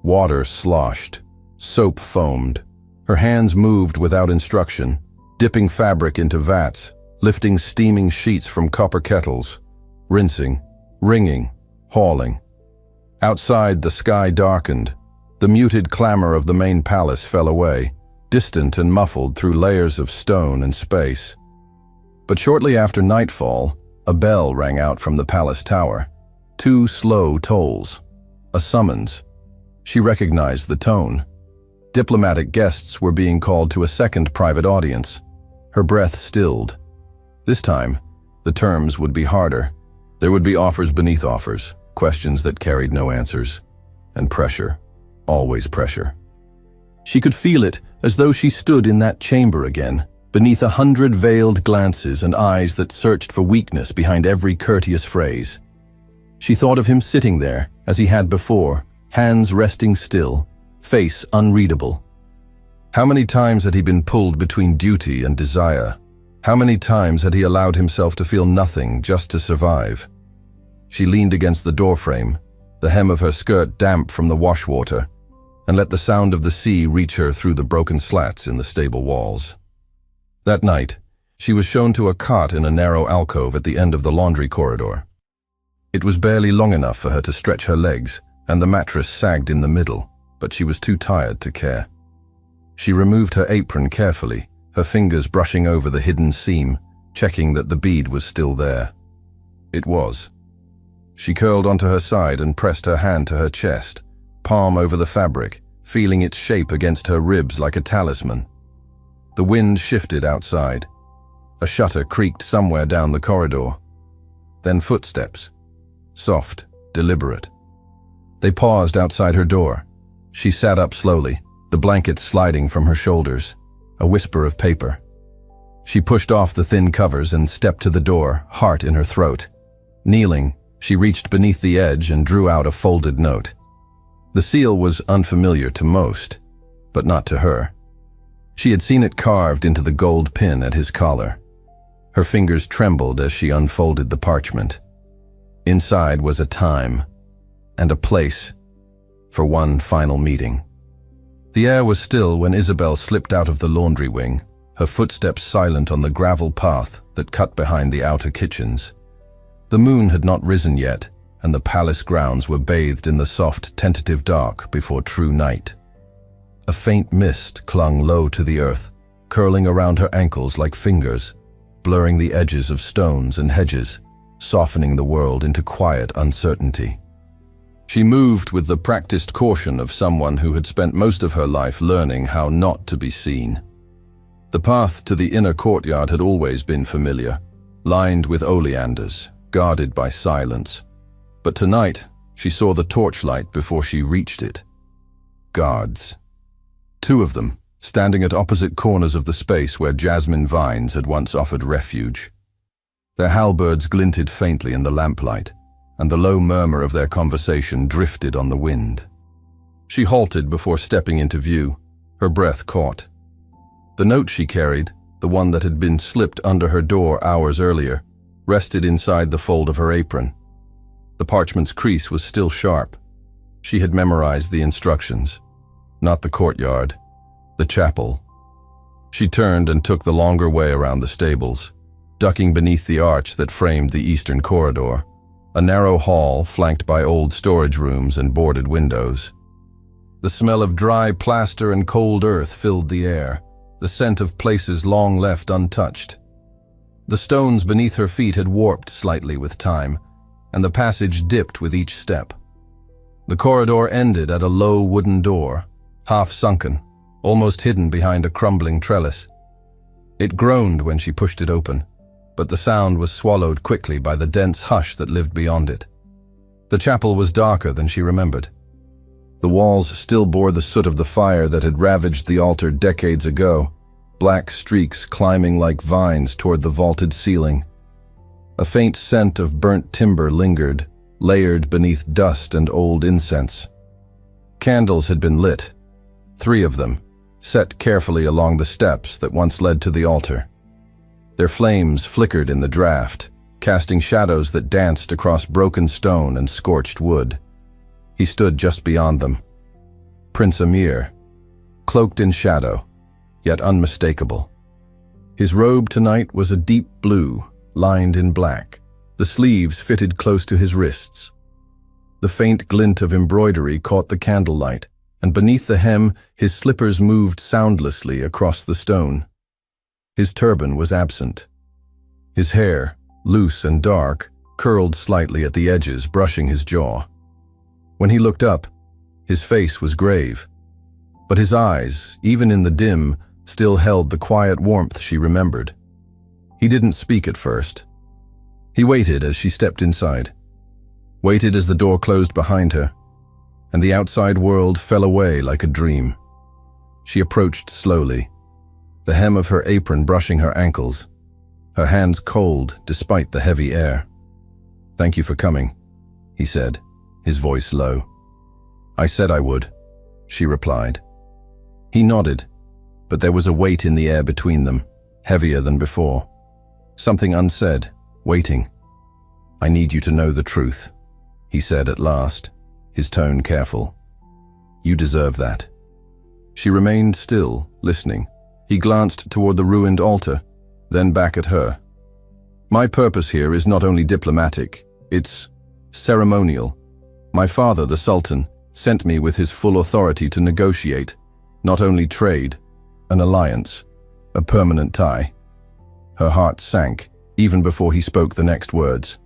Water sloshed, soap foamed. Her hands moved without instruction, dipping fabric into vats, lifting steaming sheets from copper kettles, rinsing, wringing, hauling. Outside, the sky darkened. The muted clamor of the main palace fell away, distant and muffled through layers of stone and space. But shortly after nightfall, a bell rang out from the palace tower. 2 slow tolls. A summons. She recognized the tone. Diplomatic guests were being called to a second private audience. Her breath stilled. This time, the terms would be harder. There would be offers beneath offers, questions that carried no answers, and pressure, always pressure. She could feel it as though she stood in that chamber again, beneath 100 veiled glances and eyes that searched for weakness behind every courteous phrase. She thought of him sitting there, as he had before, hands resting still, face unreadable. How many times had he been pulled between duty and desire? How many times had he allowed himself to feel nothing just to survive? She leaned against the doorframe, the hem of her skirt damp from the washwater, and let the sound of the sea reach her through the broken slats in the stable walls. That night, she was shown to a cot in a narrow alcove at the end of the laundry corridor. It was barely long enough for her to stretch her legs, and the mattress sagged in the middle, but she was too tired to care. She removed her apron carefully, her fingers brushing over the hidden seam, checking that the bead was still there. It was. She curled onto her side and pressed her hand to her chest, palm over the fabric, feeling its shape against her ribs like a talisman. The wind shifted outside. A shutter creaked somewhere down the corridor. Then footsteps. Soft, deliberate. They paused outside her door. She sat up slowly, the blankets sliding from her shoulders, a whisper of paper. She pushed off the thin covers and stepped to the door, heart in her throat. Kneeling, she reached beneath the edge and drew out a folded note. The seal was unfamiliar to most, but not to her. She had seen it carved into the gold pin at his collar. Her fingers trembled as she unfolded the parchment. Inside was a time and a place for one final meeting. The air was still when Isabel slipped out of the laundry wing, her footsteps silent on the gravel path that cut behind the outer kitchens. The moon had not risen yet, and the palace grounds were bathed in the soft, tentative dark before true night. A faint mist clung low to the earth, curling around her ankles like fingers, blurring the edges of stones and hedges, softening the world into quiet uncertainty. She moved with the practiced caution of someone who had spent most of her life learning how not to be seen. The path to the inner courtyard had always been familiar, lined with oleanders, guarded by silence. But tonight, she saw the torchlight before she reached it. Guards. 2 of them, standing at opposite corners of the space where jasmine vines had once offered refuge. Their halberds glinted faintly in the lamplight, and the low murmur of their conversation drifted on the wind. She halted before stepping into view, her breath caught. The note she carried, the one that had been slipped under her door hours earlier, rested inside the fold of her apron. The parchment's crease was still sharp. She had memorized the instructions. Not the courtyard, the chapel. She turned and took the longer way around the stables, ducking beneath the arch that framed the eastern corridor, a narrow hall flanked by old storage rooms and boarded windows. The smell of dry plaster and cold earth filled the air, the scent of places long left untouched. The stones beneath her feet had warped slightly with time, and the passage dipped with each step. The corridor ended at a low wooden door, half sunken, almost hidden behind a crumbling trellis. It groaned when she pushed it open, but the sound was swallowed quickly by the dense hush that lived beyond it. The chapel was darker than she remembered. The walls still bore the soot of the fire that had ravaged the altar decades ago, black streaks climbing like vines toward the vaulted ceiling. A faint scent of burnt timber lingered, layered beneath dust and old incense. Candles had been lit, 3 of them, set carefully along the steps that once led to the altar. Their flames flickered in the draft, casting shadows that danced across broken stone and scorched wood. He stood just beyond them. Prince Amir, cloaked in shadow, yet unmistakable. His robe tonight was a deep blue, lined in black, the sleeves fitted close to his wrists. The faint glint of embroidery caught the candlelight, and beneath the hem, his slippers moved soundlessly across the stone. His turban was absent. His hair, loose and dark, curled slightly at the edges, brushing his jaw. When he looked up, his face was grave, but his eyes, even in the dim, still held the quiet warmth she remembered. He didn't speak at first. He waited as she stepped inside, waited as the door closed behind her, and the outside world fell away like a dream. She approached slowly, the hem of her apron brushing her ankles, her hands cold despite the heavy air. "Thank you for coming," he said, his voice low. "I said I would," she replied. He nodded, but there was a weight in the air between them, heavier than before. Something unsaid, waiting. "I need you to know the truth," he said at last, his tone careful. "You deserve that." She remained still, listening. He glanced toward the ruined altar, then back at her. "My purpose here is not only diplomatic, it's ceremonial. My father, the Sultan, sent me with his full authority to negotiate, not only trade, an alliance, a permanent tie." Her heart sank, even before he spoke the next words.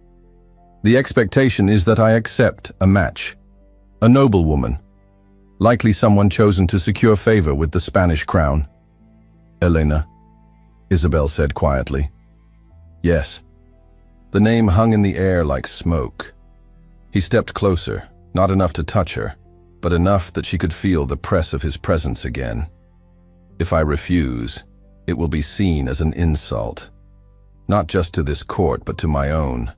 "The expectation is that I accept a match. A noble woman, likely someone chosen to secure favor with the Spanish crown." "Elena," Isabel said quietly. "Yes." The name hung in the air like smoke. He stepped closer, not enough to touch her, but enough that she could feel the press of his presence again. "If I refuse, it will be seen as an insult, not just to this court, but to my own.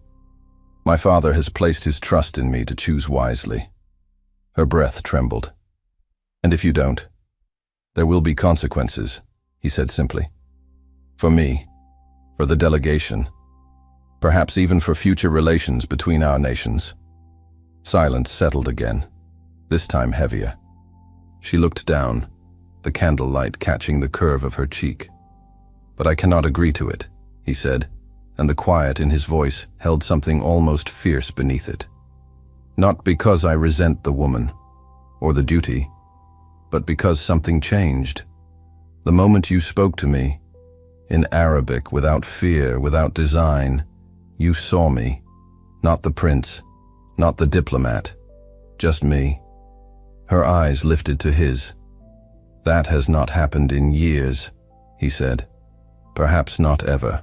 My father has placed his trust in me to choose wisely." Her breath trembled. "And if you don't, there will be consequences," he said simply. "For me, for the delegation, perhaps even for future relations between our nations." Silence settled again, this time heavier. She looked down, the candlelight catching the curve of her cheek. "But I cannot agree to it," he said, and the quiet in his voice held something almost fierce beneath it. "Not because I resent the woman, or the duty, but because something changed. The moment you spoke to me, in Arabic, without fear, without design, you saw me, not the prince, not the diplomat, just me." Her eyes lifted to his. "That has not happened in years," he said. "Perhaps not ever."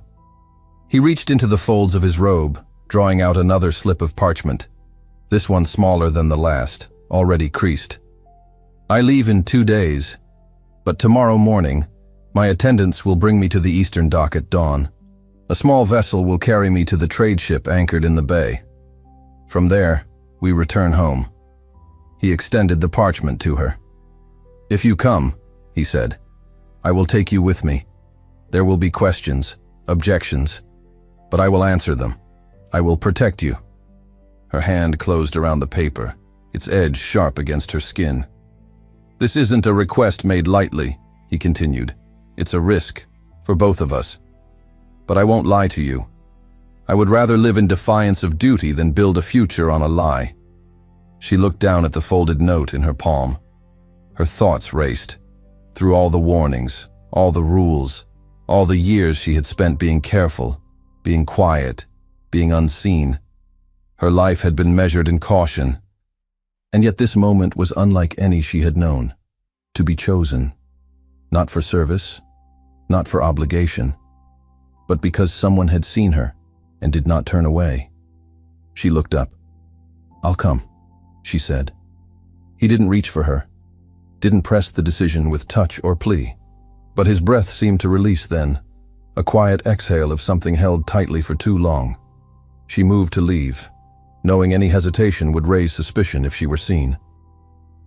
He reached into the folds of his robe, drawing out another slip of parchment, this one smaller than the last, already creased. "I leave in 2 days, but tomorrow morning, my attendants will bring me to the eastern dock at dawn. A small vessel will carry me to the trade ship anchored in the bay. From there, we return home." He extended the parchment to her. "If you come," he said, "I will take you with me. There will be questions, objections, but I will answer them. I will protect you." Her hand closed around the paper, its edge sharp against her skin. "This isn't a request made lightly," he continued. "It's a risk, for both of us. But I won't lie to you. I would rather live in defiance of duty than build a future on a lie." She looked down at the folded note in her palm. Her thoughts raced, through all the warnings, all the rules, all the years she had spent being careful, being quiet, being unseen. Her life had been measured in caution, and yet this moment was unlike any she had known. To be chosen, not for service, not for obligation, but because someone had seen her and did not turn away. She looked up. "I'll come," she said. He didn't reach for her, didn't press the decision with touch or plea, but his breath seemed to release then, a quiet exhale of something held tightly for too long. She moved to leave, knowing any hesitation would raise suspicion if she were seen.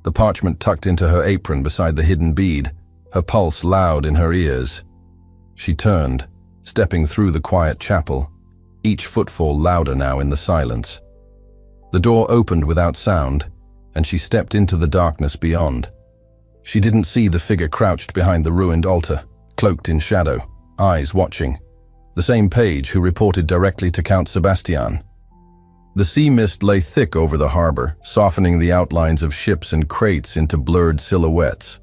The parchment tucked into her apron beside the hidden bead, her pulse loud in her ears. She turned, stepping through the quiet chapel, each footfall louder now in the silence. The door opened without sound, and she stepped into the darkness beyond. She didn't see the figure crouched behind the ruined altar, cloaked in shadow, eyes watching. The same page who reported directly to Count Sebastian. The sea mist lay thick over the harbor, softening the outlines of ships and crates into blurred silhouettes.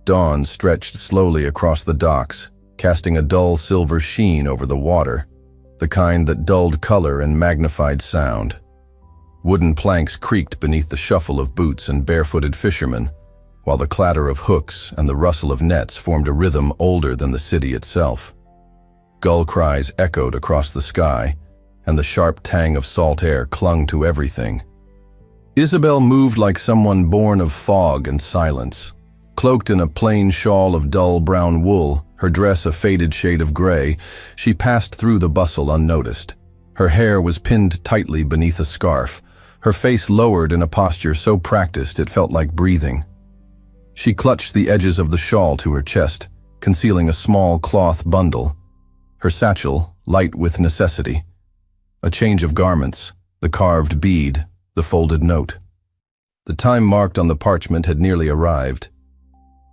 Dawn stretched slowly across the docks, casting a dull silver sheen over the water, the kind that dulled color and magnified sound. Wooden planks creaked beneath the shuffle of boots and barefooted fishermen, while the clatter of hooks and the rustle of nets formed a rhythm older than the city itself. Gull cries echoed across the sky, and the sharp tang of salt air clung to everything. Isabel moved like someone born of fog and silence. Cloaked in a plain shawl of dull brown wool, her dress a faded shade of gray, she passed through the bustle unnoticed. Her hair was pinned tightly beneath a scarf, her face lowered in a posture so practiced it felt like breathing. She clutched the edges of the shawl to her chest, concealing a small cloth bundle. Her satchel, light with necessity. A change of garments, the carved bead, the folded note. The time marked on the parchment had nearly arrived.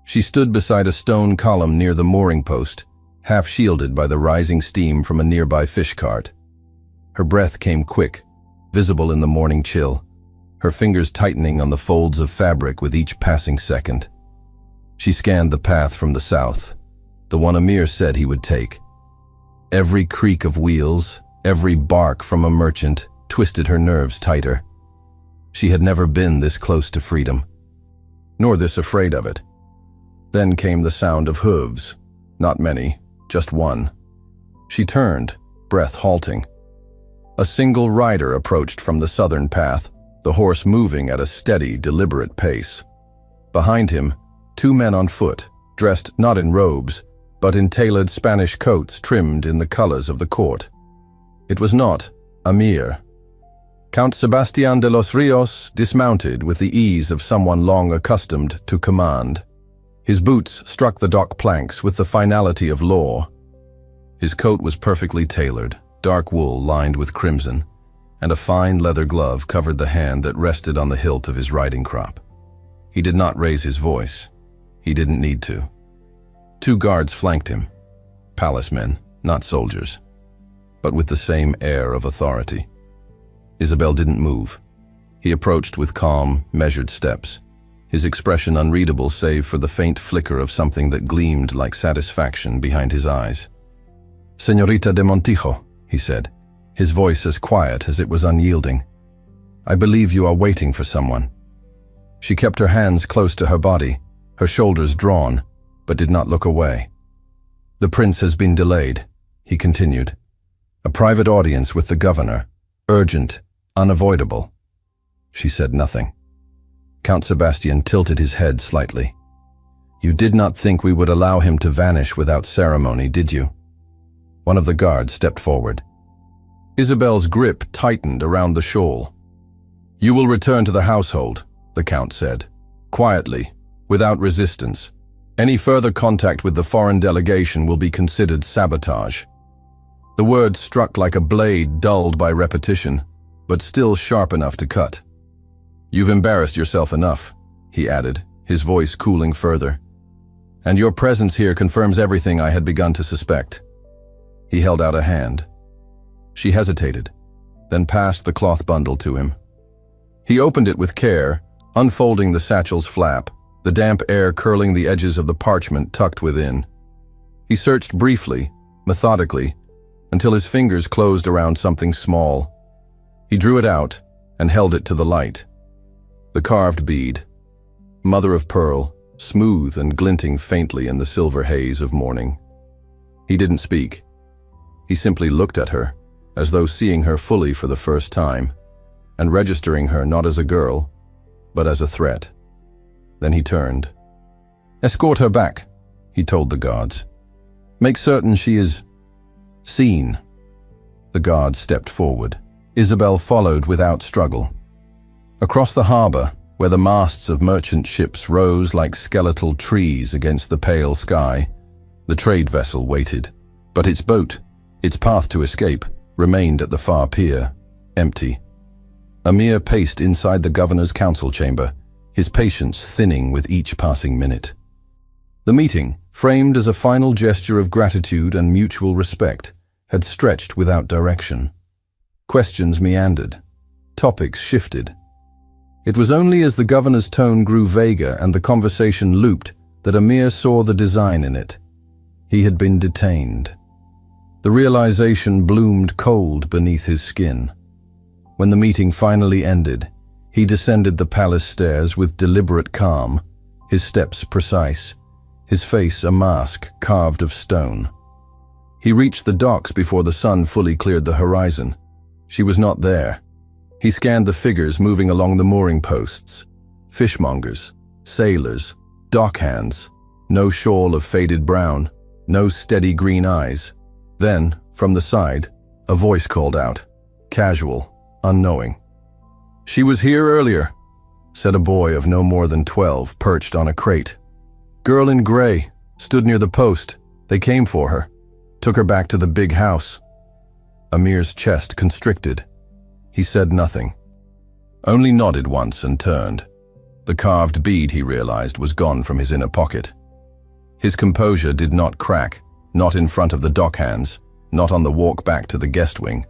She stood beside a stone column near the mooring post, half shielded by the rising steam from a nearby fish cart. Her breath came quick, visible in the morning chill, her fingers tightening on the folds of fabric with each passing second. She scanned the path from the south, the one Amir said he would take. Every creak of wheels, every bark from a merchant twisted her nerves tighter. She had never been this close to freedom, nor this afraid of it. Then came the sound of hooves. Not many, just one. She turned, breath halting. A single rider approached from the southern path, the horse moving at a steady, deliberate pace. Behind him, two men on foot, dressed not in robes, but in tailored Spanish coats trimmed in the colors of the court. It was not Amir. Count Sebastián de los Ríos dismounted with the ease of someone long accustomed to command. His boots struck the dock planks with the finality of law. His coat was perfectly tailored, dark wool lined with crimson, and a fine leather glove covered the hand that rested on the hilt of his riding crop. He did not raise his voice. He didn't need to. Two guards flanked him, palace men, not soldiers, but with the same air of authority. Isabel didn't move. He approached with calm, measured steps, his expression unreadable save for the faint flicker of something that gleamed like satisfaction behind his eyes. "Señorita de Montijo," he said, his voice as quiet as it was unyielding. "I believe you are waiting for someone." She kept her hands close to her body, her shoulders drawn, but did not look away. "The prince has been delayed," he continued. "A private audience with the governor, urgent, unavoidable." She said nothing. Count Sebastian tilted his head slightly. "You did not think we would allow him to vanish without ceremony, did you?" One of the guards stepped forward. Isabel's grip tightened around the shawl. "You will return to the household," the count said, quietly, without resistance. "Any further contact with the foreign delegation will be considered sabotage." The word struck like a blade dulled by repetition, but still sharp enough to cut. "You've embarrassed yourself enough," he added, his voice cooling further. "And your presence here confirms everything I had begun to suspect." He held out a hand. She hesitated, then passed the cloth bundle to him. He opened it with care, unfolding the satchel's flap, the damp air curling the edges of the parchment tucked within. He searched briefly, methodically, until his fingers closed around something small. He drew it out and held it to the light. The carved bead, mother of pearl, smooth and glinting faintly in the silver haze of morning. He didn't speak. He simply looked at her, as though seeing her fully for the first time, and registering her not as a girl, but as a threat. Then he turned. "Escort her back," he told the guards. "Make certain she is seen." The guards stepped forward. Isabel followed without struggle. Across the harbor, where the masts of merchant ships rose like skeletal trees against the pale sky, the trade vessel waited. But its boat, its path to escape, remained at the far pier, empty. Amir paced inside the governor's council chamber, his patience thinning with each passing minute. The meeting, framed as a final gesture of gratitude and mutual respect, had stretched without direction. Questions meandered. Topics shifted. It was only as the governor's tone grew vaguer and the conversation looped that Amir saw the design in it. He had been detained. The realization bloomed cold beneath his skin. When the meeting finally ended, he descended the palace stairs with deliberate calm, his steps precise, his face a mask carved of stone. He reached the docks before the sun fully cleared the horizon. She was not there. He scanned the figures moving along the mooring posts. Fishmongers, sailors, dockhands, no shawl of faded brown, no steady green eyes. Then, from the side, a voice called out, casual, unknowing. "She was here earlier," said a boy of no more than 12, perched on a crate. "Girl in gray, stood near the post. They came for her, took her back to the big house." Amir's chest constricted. He said nothing, only nodded once and turned. The carved bead, he realized, was gone from his inner pocket. His composure did not crack, not in front of the dockhands, not on the walk back to the guest wing.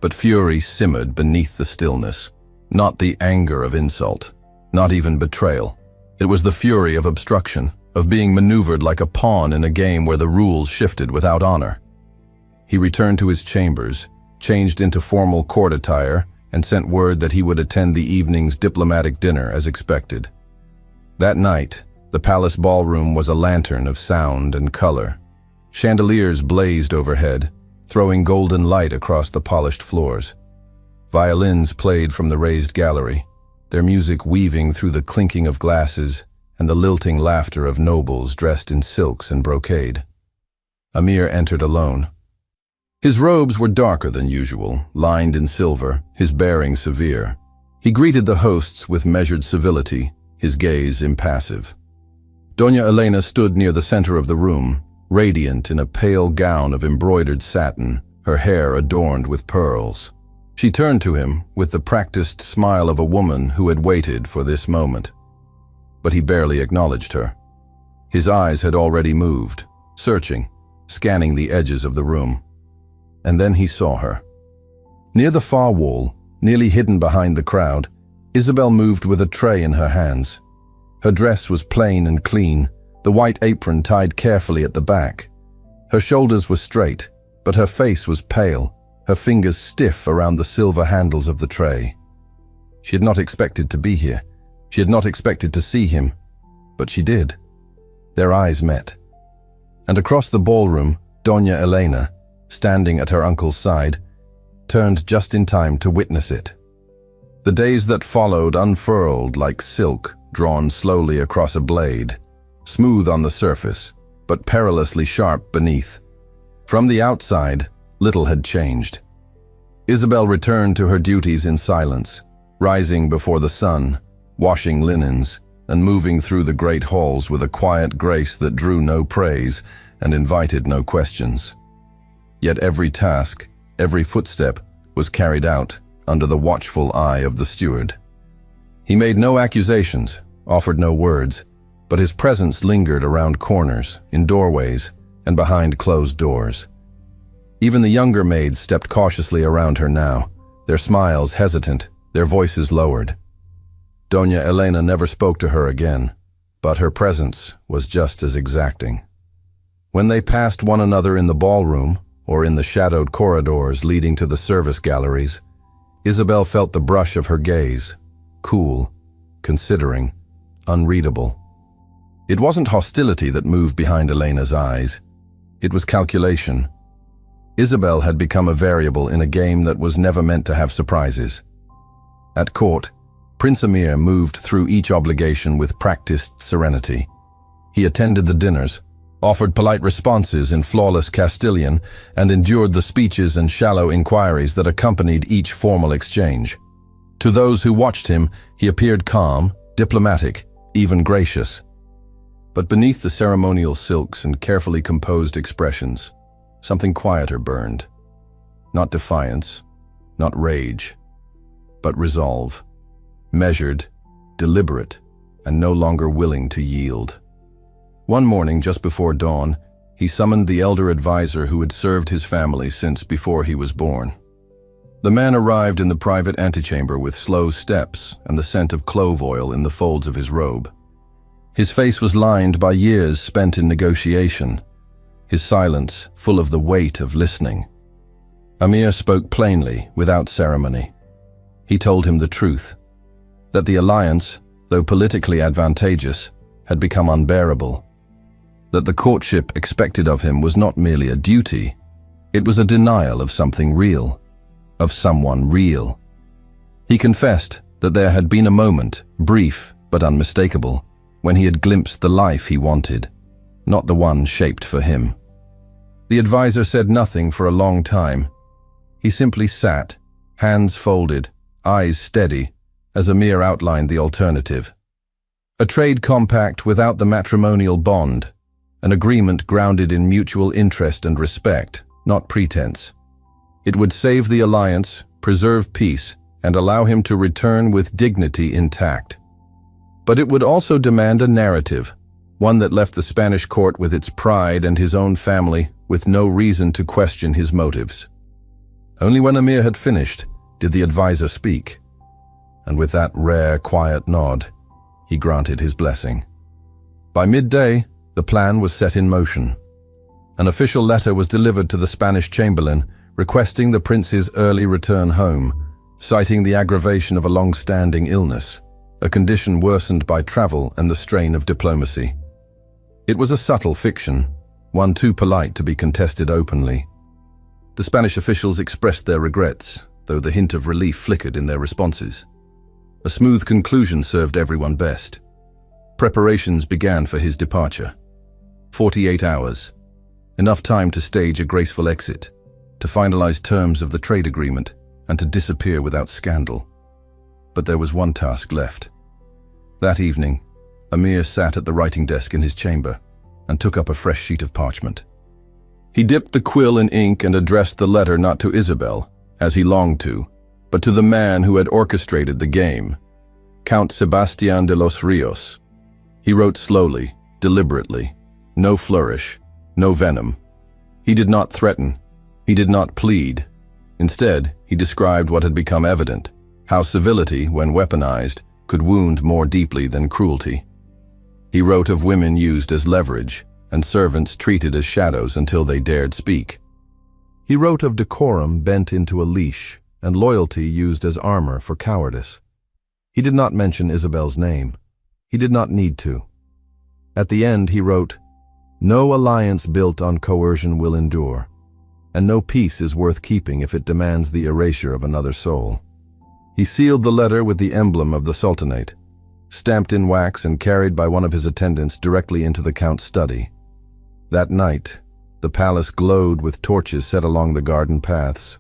But fury simmered beneath the stillness, not the anger of insult, not even betrayal. It was the fury of obstruction, of being maneuvered like a pawn in a game where the rules shifted without honor. He returned to his chambers, changed into formal court attire, and sent word that he would attend the evening's diplomatic dinner as expected. That night, the palace ballroom was a lantern of sound and color. Chandeliers blazed overhead, throwing golden light across the polished floors. Violins played from the raised gallery, their music weaving through the clinking of glasses and the lilting laughter of nobles dressed in silks and brocade. Amir entered alone. His robes were darker than usual, lined in silver, his bearing severe. He greeted the hosts with measured civility, his gaze impassive. Doña Elena stood near the center of the room, radiant in a pale gown of embroidered satin, her hair adorned with pearls. She turned to him with the practiced smile of a woman who had waited for this moment. But he barely acknowledged her. His eyes had already moved, searching, scanning the edges of the room. And then he saw her. Near the far wall, nearly hidden behind the crowd, Isabel moved with a tray in her hands. Her dress was plain and clean, the white apron tied carefully at the back. Her shoulders were straight, but her face was pale, her fingers stiff around the silver handles of the tray. She had not expected to be here. She had not expected to see him, but she did. Their eyes met. And across the ballroom, Doña Elena, standing at her uncle's side, turned just in time to witness it. The days that followed unfurled like silk drawn slowly across a blade, smooth on the surface, but perilously sharp beneath. From the outside, little had changed. Isabel returned to her duties in silence, rising before the sun, washing linens, and moving through the great halls with a quiet grace that drew no praise and invited no questions. Yet every task, every footstep, was carried out under the watchful eye of the steward. He made no accusations, offered no words, but his presence lingered around corners, in doorways, and behind closed doors. Even the younger maids stepped cautiously around her now, their smiles hesitant, their voices lowered. Doña Elena never spoke to her again, but her presence was just as exacting. When they passed one another in the ballroom, or in the shadowed corridors leading to the service galleries, Isabel felt the brush of her gaze, cool, considering, unreadable. It wasn't hostility that moved behind Elena's eyes. It was calculation. Isabel had become a variable in a game that was never meant to have surprises. At court, Prince Amir moved through each obligation with practiced serenity. He attended the dinners, offered polite responses in flawless Castilian, and endured the speeches and shallow inquiries that accompanied each formal exchange. To those who watched him, he appeared calm, diplomatic, even gracious. But beneath the ceremonial silks and carefully composed expressions, something quieter burned. Not defiance, not rage, but resolve. Measured, deliberate, and no longer willing to yield. One morning, just before dawn, he summoned the elder advisor who had served his family since before he was born. The man arrived in the private antechamber with slow steps and the scent of clove oil in the folds of his robe. His face was lined by years spent in negotiation, his silence full of the weight of listening. Amir spoke plainly, without ceremony. He told him the truth, that the alliance, though politically advantageous, had become unbearable. That the courtship expected of him was not merely a duty, it was a denial of something real, of someone real. He confessed that there had been a moment, brief but unmistakable, when he had glimpsed the life he wanted, not the one shaped for him. The advisor said nothing for a long time. He simply sat, hands folded, eyes steady, as Amir outlined the alternative. A trade compact without the matrimonial bond, an agreement grounded in mutual interest and respect, not pretense. It would save the alliance, preserve peace, and allow him to return with dignity intact. But it would also demand a narrative, one that left the Spanish court with its pride and his own family with no reason to question his motives. Only when Emir had finished did the advisor speak, and with that rare, quiet nod, he granted his blessing. By midday, the plan was set in motion. An official letter was delivered to the Spanish Chamberlain requesting the prince's early return home, citing the aggravation of a long-standing illness, a condition worsened by travel and the strain of diplomacy. It was a subtle fiction, one too polite to be contested openly. The Spanish officials expressed their regrets, though the hint of relief flickered in their responses. A smooth conclusion served everyone best. Preparations began for his departure. 48 hours. Enough time to stage a graceful exit, to finalize terms of the trade agreement, and to disappear without scandal. But there was one task left. That evening, Emir sat at the writing desk in his chamber and took up a fresh sheet of parchment. He dipped the quill in ink and addressed the letter not to Isabel, as he longed to, but to the man who had orchestrated the game, Count Sebastián de los Ríos. He wrote slowly, deliberately, no flourish, no venom. He did not threaten. He did not plead. Instead, he described what had become evident, how civility, when weaponized, could wound more deeply than cruelty. He wrote of women used as leverage, and servants treated as shadows until they dared speak. He wrote of decorum bent into a leash, and loyalty used as armor for cowardice. He did not mention Isabel's name. He did not need to. At the end, he wrote, "No alliance built on coercion will endure, and no peace is worth keeping if it demands the erasure of another soul." He sealed the letter with the emblem of the Sultanate, stamped in wax and carried by one of his attendants directly into the Count's study. That night, the palace glowed with torches set along the garden paths.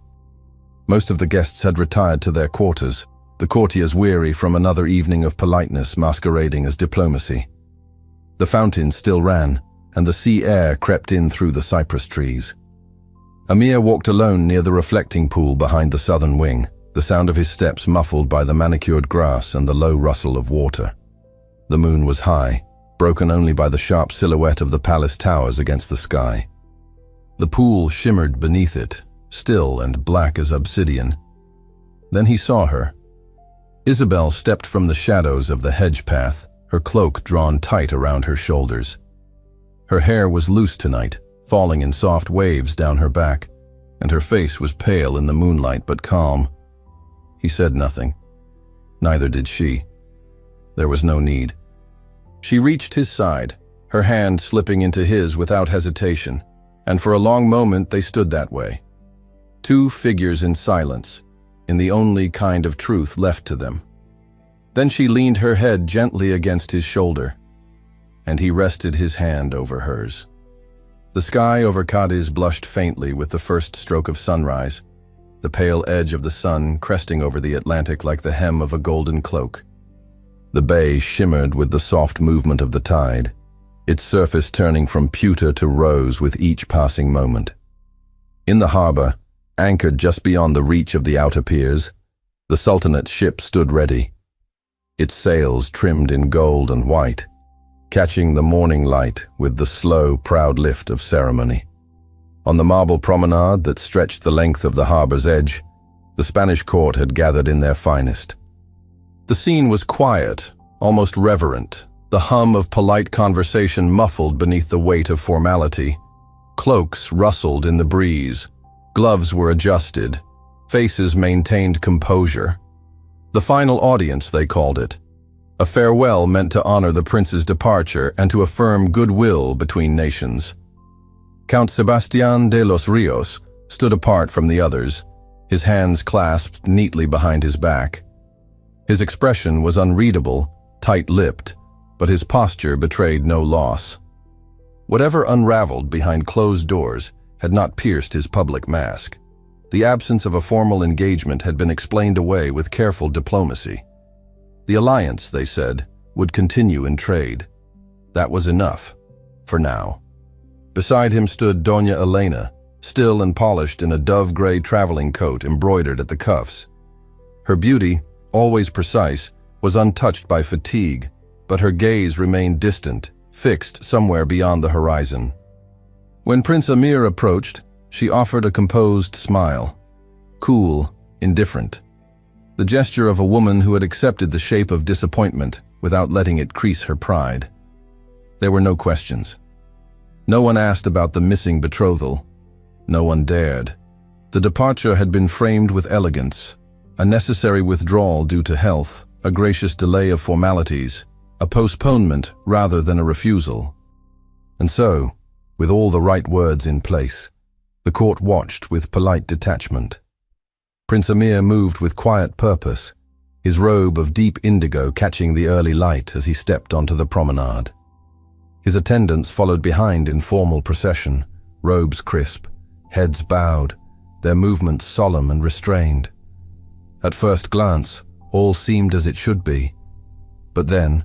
Most of the guests had retired to their quarters, the courtiers weary from another evening of politeness masquerading as diplomacy. The fountain still ran, and the sea air crept in through the cypress trees. Emir walked alone near the reflecting pool behind the southern wing, the sound of his steps muffled by the manicured grass and the low rustle of water. The moon was high, broken only by the sharp silhouette of the palace towers against the sky. The pool shimmered beneath it, still and black as obsidian. Then he saw her. Isabel stepped from the shadows of the hedge path, her cloak drawn tight around her shoulders. Her hair was loose tonight, falling in soft waves down her back, and her face was pale in the moonlight but calm. He said nothing. Neither did she. There was no need. She reached his side, her hand slipping into his without hesitation, and for a long moment they stood that way. Two figures in silence, in the only kind of truth left to them. Then she leaned her head gently against his shoulder, and he rested his hand over hers. The sky over Cadiz blushed faintly with the first stroke of sunrise, the pale edge of the sun cresting over the Atlantic like the hem of a golden cloak. The bay shimmered with the soft movement of the tide, its surface turning from pewter to rose with each passing moment. In the harbor, anchored just beyond the reach of the outer piers, the Sultanate's ship stood ready, its sails trimmed in gold and white, catching the morning light with the slow, proud lift of ceremony. On the marble promenade that stretched the length of the harbor's edge, the Spanish court had gathered in their finest. The scene was quiet, almost reverent, the hum of polite conversation muffled beneath the weight of formality. Cloaks rustled in the breeze, gloves were adjusted, faces maintained composure. The final audience, they called it. A farewell meant to honor the prince's departure and to affirm goodwill between nations. Count Sebastián de los Ríos stood apart from the others, his hands clasped neatly behind his back. His expression was unreadable, tight-lipped, but his posture betrayed no loss. Whatever unraveled behind closed doors had not pierced his public mask. The absence of a formal engagement had been explained away with careful diplomacy. The alliance, they said, would continue in trade. That was enough, for now. Beside him stood Doña Elena, still and polished in a dove-gray traveling coat embroidered at the cuffs. Her beauty, always precise, was untouched by fatigue, but her gaze remained distant, fixed somewhere beyond the horizon. When Prince Amir approached, she offered a composed smile. Cool, indifferent. The gesture of a woman who had accepted the shape of disappointment without letting it crease her pride. There were no questions. No one asked about the missing betrothal. No one dared. The departure had been framed with elegance, a necessary withdrawal due to health, a gracious delay of formalities, a postponement rather than a refusal. And so, with all the right words in place, the court watched with polite detachment. Prince Amir moved with quiet purpose, his robe of deep indigo catching the early light as he stepped onto the promenade. His attendants followed behind in formal procession, robes crisp, heads bowed, their movements solemn and restrained. At first glance, all seemed as it should be. But then,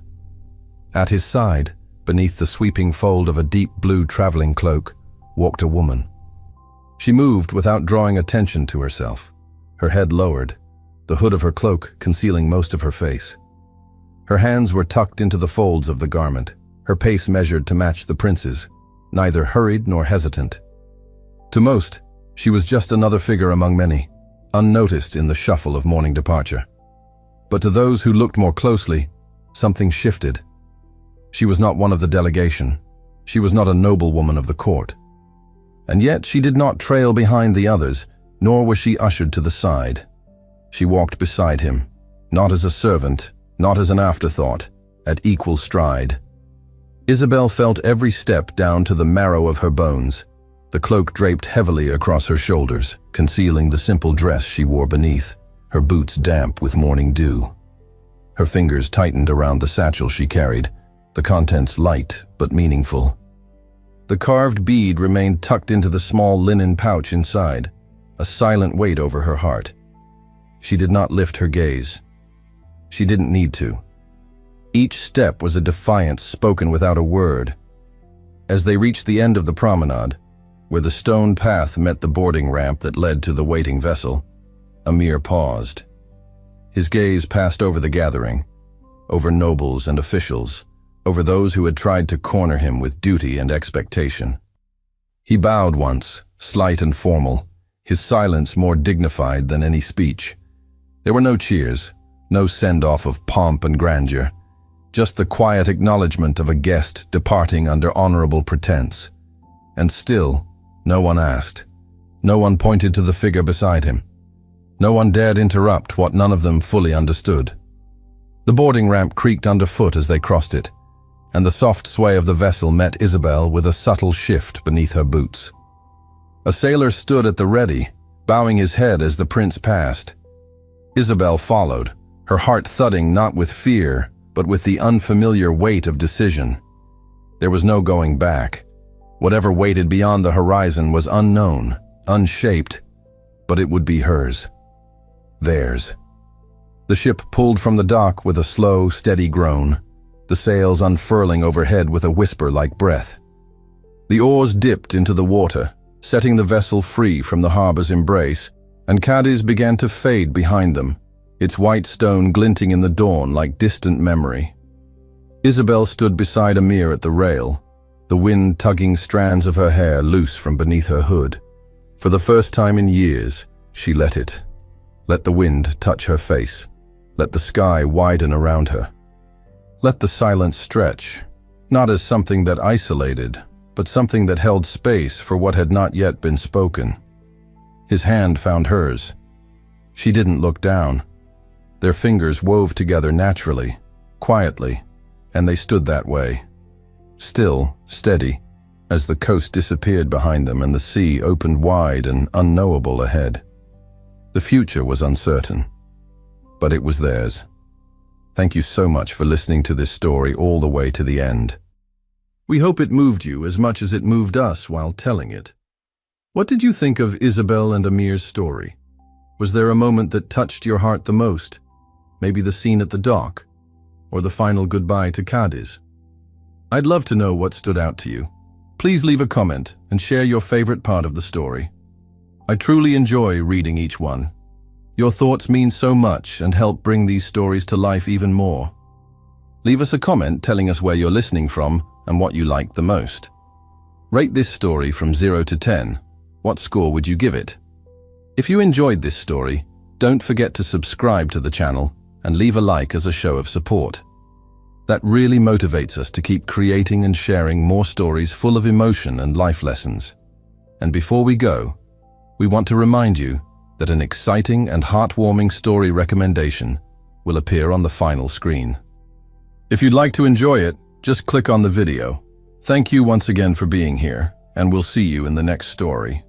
at his side, beneath the sweeping fold of a deep blue traveling cloak, walked a woman. She moved without drawing attention to herself, her head lowered, the hood of her cloak concealing most of her face. Her hands were tucked into the folds of the garment, her pace measured to match the prince's, neither hurried nor hesitant. To most, she was just another figure among many, unnoticed in the shuffle of morning departure. But to those who looked more closely, something shifted. She was not one of the delegation. She was not a noblewoman of the court. And yet she did not trail behind the others, nor was she ushered to the side. She walked beside him, not as a servant, not as an afterthought, at equal stride. Isabel felt every step down to the marrow of her bones, the cloak draped heavily across her shoulders, concealing the simple dress she wore beneath, her boots damp with morning dew. Her fingers tightened around the satchel she carried, the contents light but meaningful. The carved bead remained tucked into the small linen pouch inside, a silent weight over her heart. She did not lift her gaze. She didn't need to. Each step was a defiance spoken without a word. As they reached the end of the promenade, where the stone path met the boarding ramp that led to the waiting vessel, Amir paused. His gaze passed over the gathering, over nobles and officials, over those who had tried to corner him with duty and expectation. He bowed once, slight and formal, his silence more dignified than any speech. There were no cheers, no send-off of pomp and grandeur, just the quiet acknowledgement of a guest departing under honorable pretense. And still, no one asked. No one pointed to the figure beside him. No one dared interrupt what none of them fully understood. The boarding ramp creaked underfoot as they crossed it, and the soft sway of the vessel met Isabel with a subtle shift beneath her boots. A sailor stood at the ready, bowing his head as the prince passed. Isabel followed, her heart thudding not with fear, but with the unfamiliar weight of decision. There was no going back. Whatever waited beyond the horizon was unknown, unshaped, but it would be hers. Theirs. The ship pulled from the dock with a slow, steady groan, the sails unfurling overhead with a whisper like breath. The oars dipped into the water, setting the vessel free from the harbor's embrace, and Cadiz began to fade behind them, its white stone glinting in the dawn like distant memory. Isabel stood beside Amir at the rail, the wind tugging strands of her hair loose from beneath her hood. For the first time in years, she let it. Let the wind touch her face. Let the sky widen around her. Let the silence stretch, not as something that isolated, but something that held space for what had not yet been spoken. His hand found hers. She didn't look down. Their fingers wove together naturally, quietly, and they stood that way. Still, steady, as the coast disappeared behind them and the sea opened wide and unknowable ahead. The future was uncertain, but it was theirs. Thank you so much for listening to this story all the way to the end. We hope it moved you as much as it moved us while telling it. What did you think of Isabel and Amir's story? Was there a moment that touched your heart the most? Maybe the scene at the dock, or the final goodbye to Cadiz? I'd love to know what stood out to you. Please leave a comment and share your favorite part of the story. I truly enjoy reading each one. Your thoughts mean so much and help bring these stories to life even more. Leave us a comment telling us where you're listening from and what you liked the most. Rate this story from 0 to 10. What score would you give it? If you enjoyed this story, don't forget to subscribe to the channel and leave a like as a show of support. That really motivates us to keep creating and sharing more stories full of emotion and life lessons. And before we go, we want to remind you that an exciting and heartwarming story recommendation will appear on the final screen. If you'd like to enjoy it, just click on the video. Thank you once again for being here, and we'll see you in the next story.